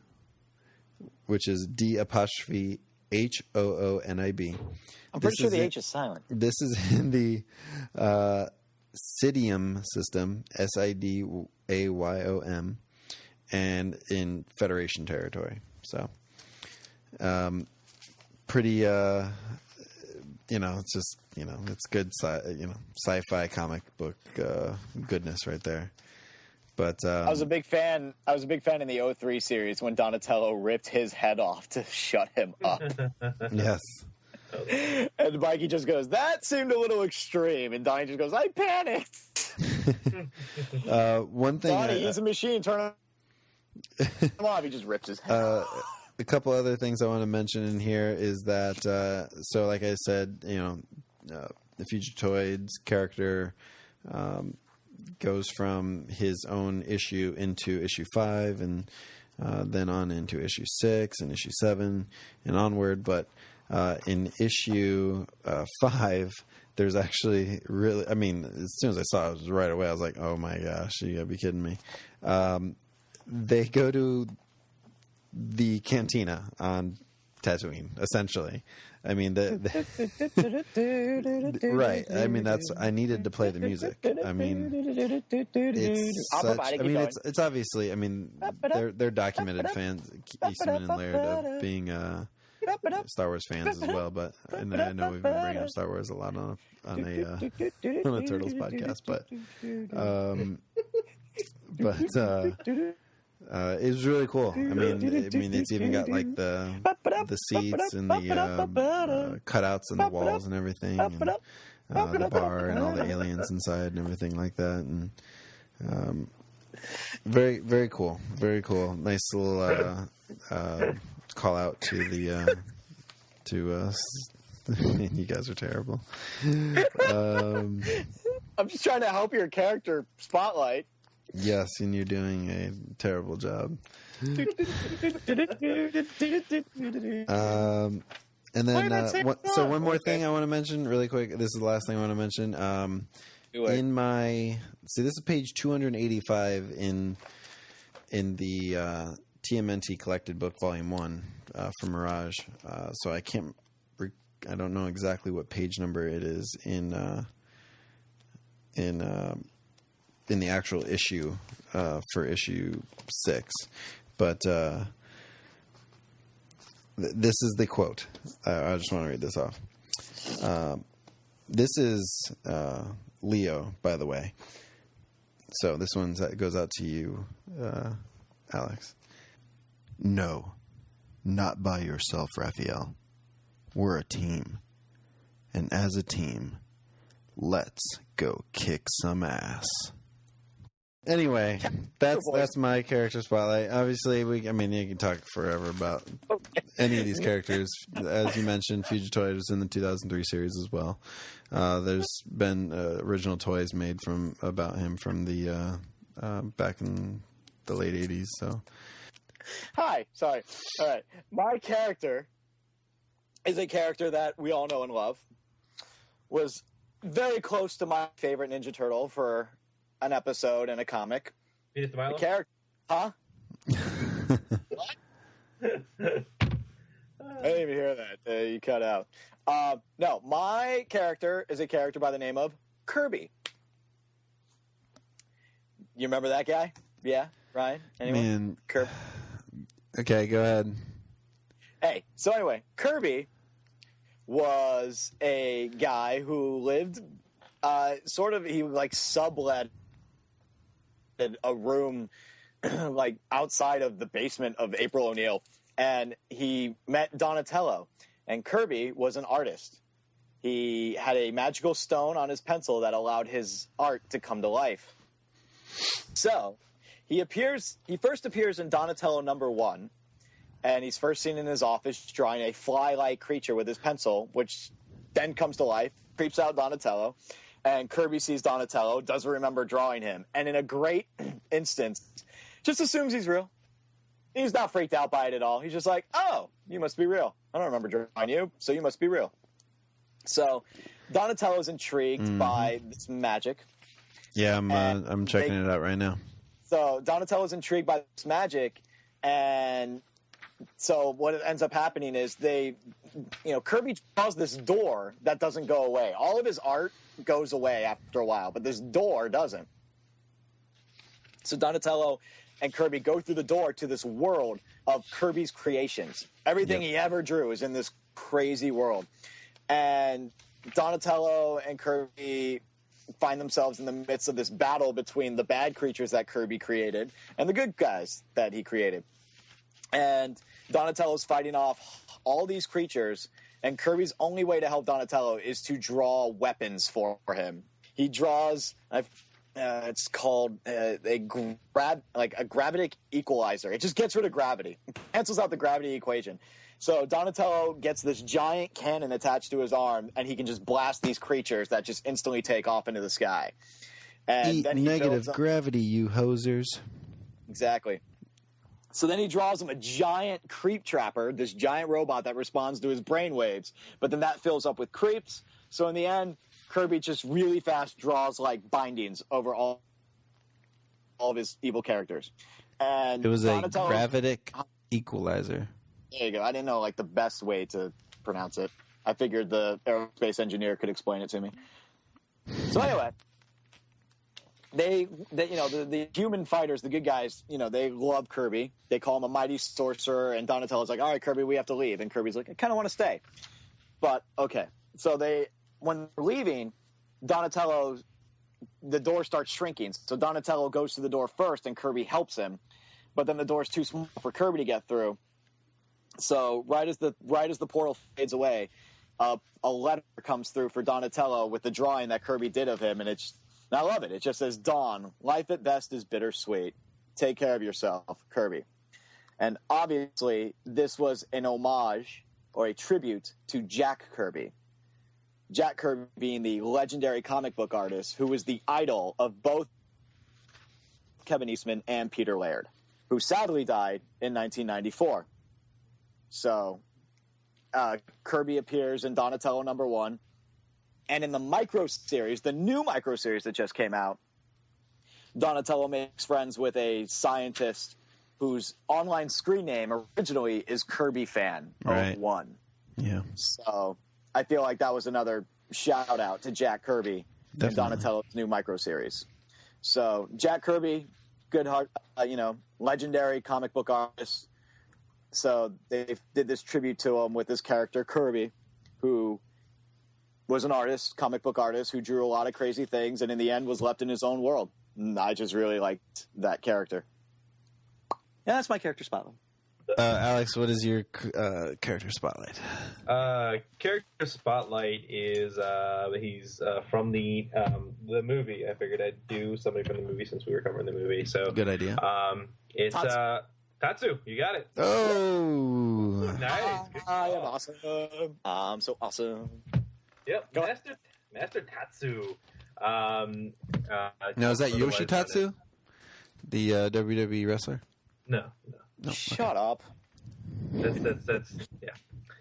which is D''Hoonib. I'm pretty sure the H is silent. This is in the Sidium system, Sidaywom, and in Federation territory. So, pretty, it's just, it's good, sci-fi comic book goodness right there. But I was a big fan. I was a big fan in the 03 series when Donatello ripped his head off to shut him up. Yes. And Mikey just goes, "That seemed a little extreme." And Donnie just goes, "I panicked." One thing, Donnie, he's a machine. Turn him off. He just rips his head off. A couple other things I want to mention in here is that, so like I said, the Fugitoid's character goes from his own issue into issue 5 and then on into issue 6 and issue 7 and onward. But in issue 5, there's actually really, as soon as I saw it right away, I was like, oh my gosh, you gotta be kidding me. They go to the cantina on Tatooine, essentially. Right. I needed to play the music. It's obviously, they're documented fans, Eastman and Laird, of being Star Wars fans as well. But and I know we've been bringing up Star Wars a lot on a Turtles podcast, but it was really cool. It's even got like the seats and the cutouts in the walls and everything, and the bar and all the aliens inside and everything like that. And very, very cool. Very cool. Nice little call out to the to you guys are terrible. I'm just trying to help your character spotlight. Yes, and you're doing a terrible job. And then, one more thing I want to mention really quick. This is the last thing I want to mention. This is page 285 in the TMNT Collected Book Volume 1 from Mirage. So I don't know exactly what page number it is in the actual issue for issue 6, but this is the quote. I just want to read this off. This is Leo, by the way. So this one goes out to you, Alex. No, not by yourself, Raphael. We're a team. And as a team, let's go kick some ass. Anyway, that's my character spotlight. Obviously, you can talk forever about any of these characters. As you mentioned, Fugitoid was in the 2003 series as well. There's been original toys made about him from the back in the late 80s. So, hi, sorry. All right, my character is a character that we all know and love. Was very close to my favorite Ninja Turtle for an episode and a comic. Venus de Milo? The character, huh? What? I didn't even hear that. You cut out. No, my character is a character by the name of Kirby. You remember that guy? Yeah, Ryan? Anyone? Man. Kirby. Okay, go ahead. Hey, so anyway, Kirby was a guy who lived he like sublet a room like outside of the basement of April O'Neil, and he met Donatello, and Kirby was an artist. He had a magical stone on his pencil that allowed his art to come to life. So he first appears in Donatello #1, and he's first seen in his office drawing a fly-like creature with his pencil, which then comes to life, creeps out Donatello, and Kirby sees Donatello, doesn't remember drawing him, and in a great instance, just assumes he's real. He's not freaked out by it at all. He's just like, oh, you must be real. I don't remember drawing you, so you must be real. So Donatello's intrigued by this magic. Yeah, I'm checking it out right now. So Donatello's intrigued by this magic, and so what ends up happening is Kirby draws this door that doesn't go away. All of his art goes away after a while, but this door doesn't. So Donatello and Kirby go through the door to this world of Kirby's creations. Everything he ever drew is in this crazy world. And Donatello and Kirby find themselves in the midst of this battle between the bad creatures that Kirby created and the good guys that he created. And Donatello's fighting off all these creatures, and Kirby's only way to help Donatello is to draw weapons for him. He draws, it's called a gravitic equalizer. It just gets rid of gravity. It cancels out the gravity equation. So Donatello gets this giant cannon attached to his arm, and he can just blast these creatures that just instantly take off into the sky. And then he negative gravity, you hosers. Exactly. So then he draws him a giant creep trapper, this giant robot that responds to his brainwaves. But then that fills up with creeps. So in the end, Kirby just really fast draws like bindings over all of his evil characters. And it was a gravitic equalizer. There you go. I didn't know like the best way to pronounce it. I figured the aerospace engineer could explain it to me. So anyway, the human fighters, the good guys, they love Kirby. They call him a mighty sorcerer, and Donatello's like, all right, Kirby, we have to leave. And Kirby's like, I kind of want to stay. But, okay. So when they're leaving, the door starts shrinking. So Donatello goes to the door first, and Kirby helps him. But then the door's too small for Kirby to get through. So right as the portal fades away, a letter comes through for Donatello with the drawing that Kirby did of him, and I love it. It just says, Dawn, life at best is bittersweet. Take care of yourself, Kirby. And obviously, this was an homage or a tribute to Jack Kirby. Jack Kirby being the legendary comic book artist who was the idol of both Kevin Eastman and Peter Laird, who sadly died in 1994. So Kirby appears in Donatello #1. And in the micro series, the new micro series that just came out, Donatello makes friends with a scientist whose online screen name originally is Kirby Fan 01. Yeah. So I feel like that was another shout out to Jack Kirby in Donatello's new micro series. So Jack Kirby, good heart, legendary comic book artist. So they did this tribute to him with this character Kirby, who was an artist, comic book artist, who drew a lot of crazy things, and in the end was left in his own world. And I just really liked that character. Yeah, that's my character spotlight. Alex, what is your character spotlight? Character spotlight is he's from the movie. I figured I'd do somebody from the movie since we were covering the movie. So good idea. It's Tatsu. You got it. Oh, nice. I am awesome. I'm so awesome. Yep, Master Tatsu. Now is that Yoshitatsu, the WWE wrestler? No. Shut up. That's yeah.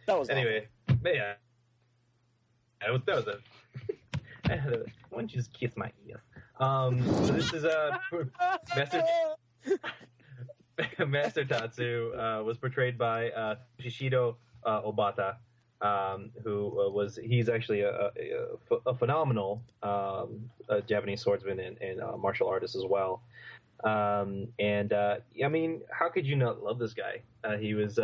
That was anyway. But yeah, that was a. Why don't you just kiss my ears? So this is Master Tatsu was portrayed by Shishido Obata, who he's actually a phenomenal Japanese swordsman and martial artist as well. I mean, how could you not love this guy? He was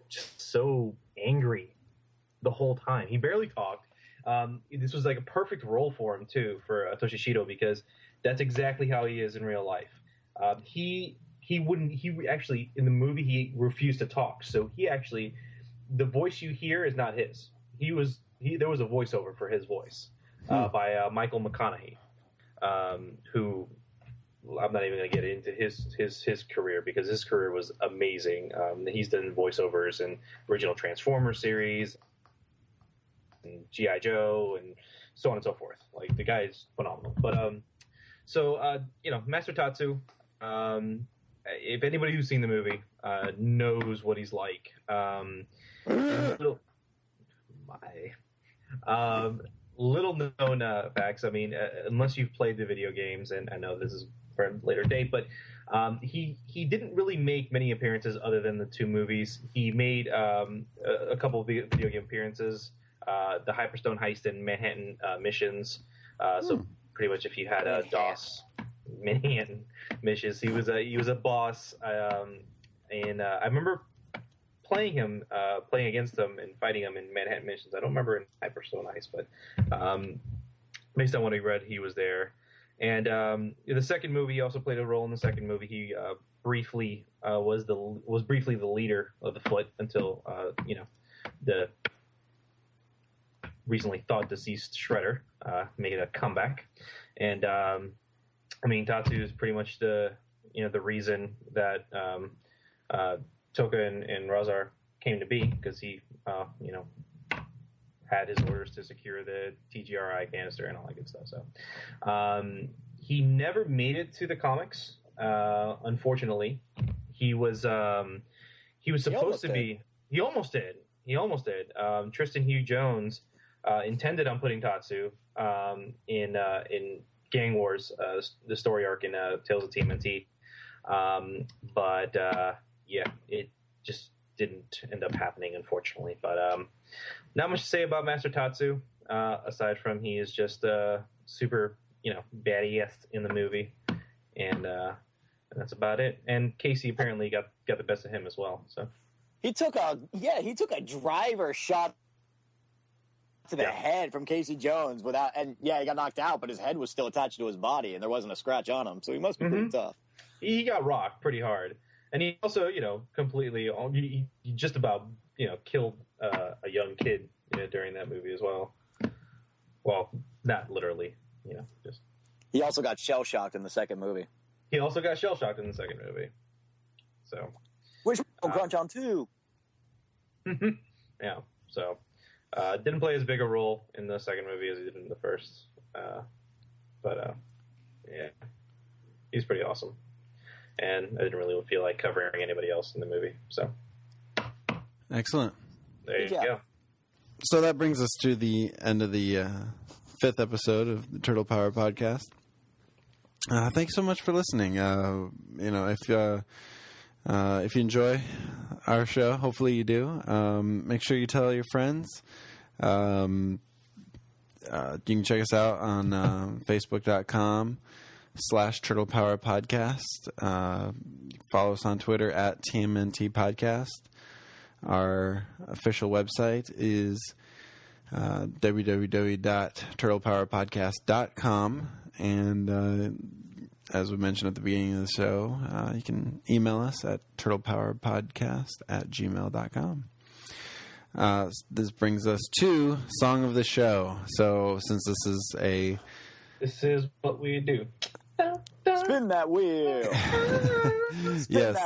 just so angry the whole time. He barely talked. This was like a perfect role for him too, for Toshishido, because that's exactly how he is in real life. He actually in the movie he refused to talk. So the voice you hear is not his. There was a voiceover for his voice by Michael McConaughey, who I'm not even going to get into his career, because his career was amazing. He's done voiceovers in original Transformers series, and G.I. Joe, and so on and so forth. Like, the guy is phenomenal. But Master Tatsu. If anybody who's seen the movie knows what he's like, little known facts. I mean, unless you've played the video games, and I know this is for a later date, but he didn't really make many appearances other than the two movies. He made a couple of video game appearances, the Hyperstone Heist and Manhattan missions. So pretty much, if you had a DOS Manhattan missions, he was a boss, and I remember playing against him and fighting him in Manhattan missions. I don't remember in Hyperstone Heist, but based on what I read, he was there. And the second movie, he also played a role in the second movie. He briefly was briefly the leader of the Foot until the recently thought deceased Shredder made a comeback. And I mean, Tatsu is pretty much the reason that Toka and Razar came to be, because he had his orders to secure the TGRI canister and all that good stuff. So he never made it to the comics, unfortunately. He was supposed to be. He almost did. Tristan Hugh Jones intended on putting Tatsu in Gang Wars, the story arc in Tales of TMNT, but it just didn't end up happening, unfortunately. But not much to say about Master Tatsu, aside from he is just super, badass in the movie, and that's about it. And Casey apparently got the best of him as well. So he took a driver shot to the head from Casey Jones he got knocked out, but his head was still attached to his body, and there wasn't a scratch on him, so he must be pretty tough. He got rocked pretty hard, and he also, completely, he just about, killed a young kid during that movie as well. Well, not literally, just. He also got shell shocked in the second movie. So. Wish we crunch on too. Yeah. So. Didn't play as big a role in the second movie as he did in the first. But he's pretty awesome. And I didn't really feel like covering anybody else in the movie. So excellent. There you go. So that brings us to the end of the 5th episode of the Turtle Power Podcast. Thanks so much for listening. If you enjoy our show, hopefully you do, make sure you tell your friends. You can check us out on Facebook.com/TurtlePowerPodcast. Follow us on Twitter at TMNT Podcast. Our official website is www.TurtlePowerPodcast.com. And as we mentioned at the beginning of the show, you can email us at turtlepowerpodcast@gmail.com. This brings us to Song of the Show. So since this is what we do. Spin that wheel. Yes,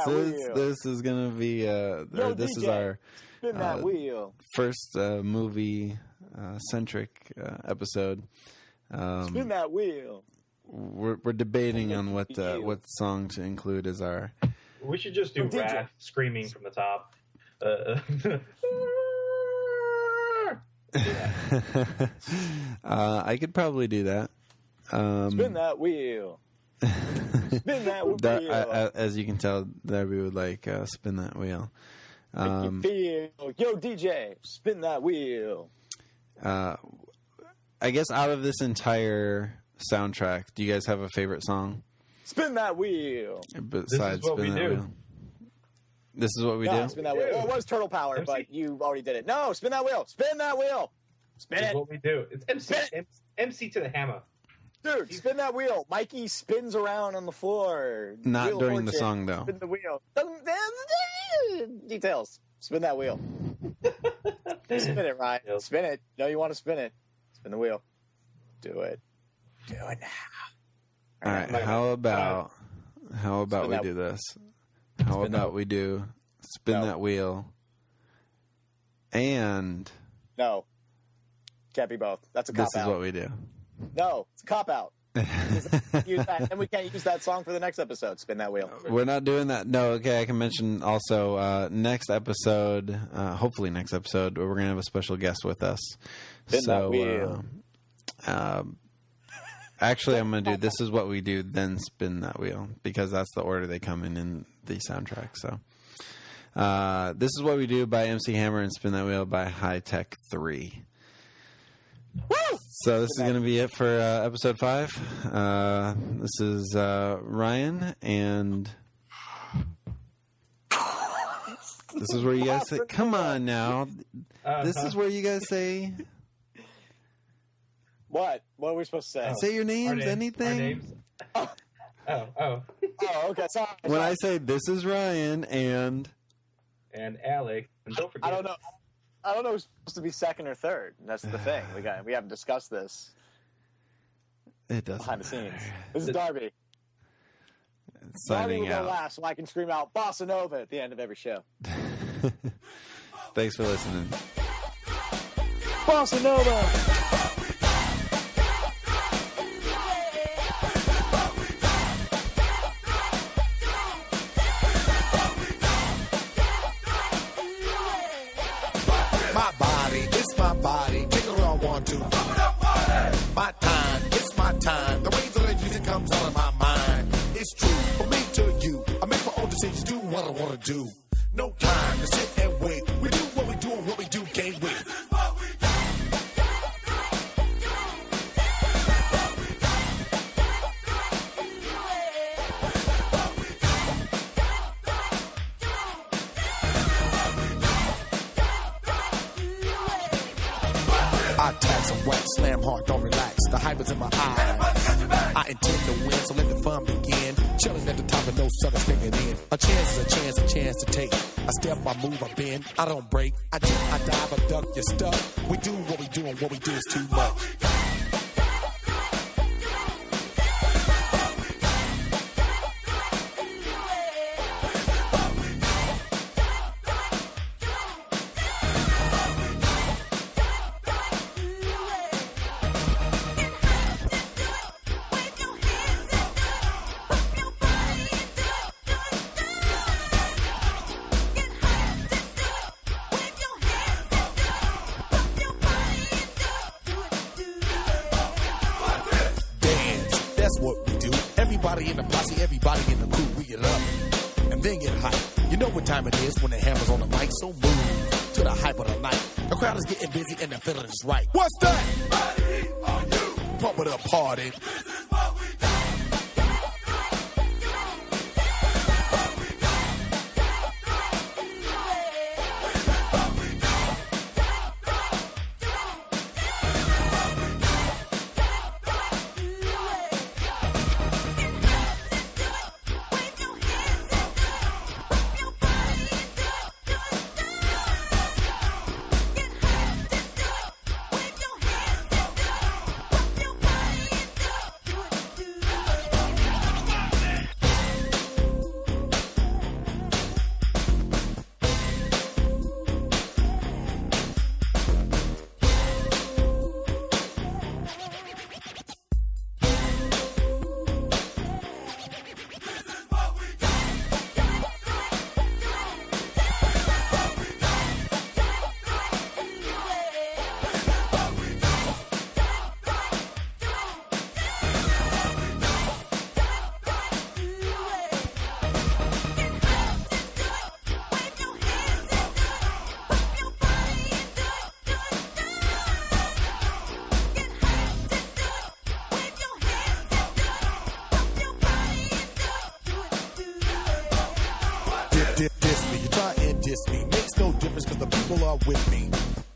this is going to be this is our spin that wheel. First movie centric episode. Spin that wheel. We're debating on what song to include as our. We should just do Raph screaming from the top. I could probably do that. Spin that wheel. Spin that wheel. As you can tell, that we would like spin that wheel. Make you feel. Yo, DJ, spin that wheel. I guess out of this entire soundtrack, do you guys have a favorite song? Spin that wheel. Besides Spin That Wheel. This is what we do? Spin that wheel. Well, it was Turtle Power, but you already did it. No, spin that wheel. Spin that wheel. Spin This it. is what we do. It's MC to the hammer. Dude, spin that wheel. Mikey spins around on the floor. Not Wheel during the fortune. song, though. Spin the wheel. Details. Spin that wheel. Spin it, Ryan. Yep. Spin it. No, you want to spin it. Spin the wheel. Do it. Do it now. All right. How about Spin we that- do this? How Spin about that- we do Spin No. That Wheel and No. Can't be both. That's a cop this is out. what we do. No, it's a cop out. Use that, and we can't use that song for the next episode. Spin that wheel. We're not doing that. No, okay. I can mention also next episode, hopefully next episode, we're going to have a special guest with us. Spin that wheel. Actually, I'm going to do This Is What We Do, then Spin That Wheel, because that's the order they come in the soundtrack. So, This Is What We Do by MC Hammer and Spin That Wheel by High Tech 3. Woo! So this is going to be it for episode 5. This is Ryan, and this is where you guys say, come on now. This is where you guys say... What? What are we supposed to say? Say your names, Our anything. names. Oh. Oh, okay. Sorry. When I say this is Ryan and Alec, and don't forget. I don't know who's supposed to be second or third. That's the thing. We haven't discussed this it doesn't behind the matter. scenes. This is Darby. Darby Signing will go out. last, so I can scream out "Bossa Nova" at the end of every show. Thanks for listening. Bossa Nova. My body, it's my body. Take it where I want to. My time, it's my time. The ways that I use it comes out of my mind. It's true from me to you. I make my own decisions, do what I want to do. No time to sit and wait. We do what we do and what we do can't wait. I tag some wax, slam hard, don't relax. The hype is in my eyes. I intend to win, so let the fun begin. Chilling at the top of no suckers thinking in. A chance is a chance to take. I step, I move, I bend. I don't break. I jump, I dive, I duck, you're stuck. We do what we do, and what we do is too much. That's what we do. Everybody in the posse, everybody in the crew, we get up and then get hype. You know what time it is when the hammer's on the mic, so move to the hype of the night. The crowd is getting busy and the feeling is right. What's that? Pump it up, party. start with me.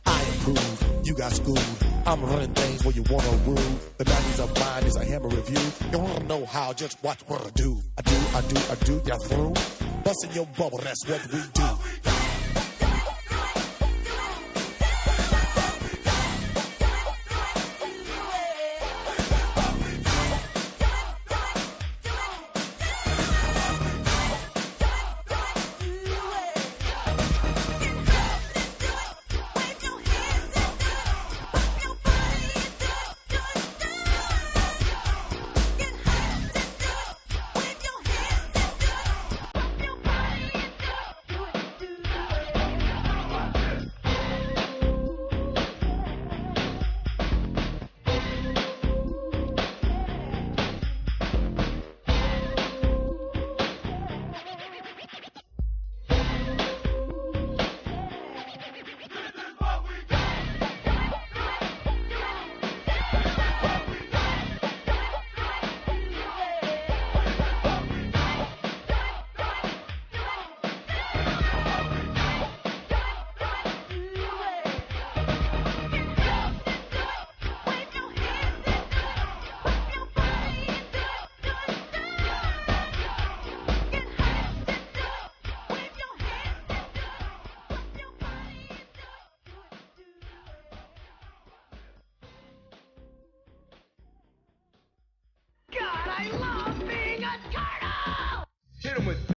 I improve, you got schooled. I'm running things where you wanna rule. The 90s of mine is a hammer review. You wanna know how, just watch what I do. I do, y'all through? Busting your bubble, that's what we do. I love being a turtle! Hit him with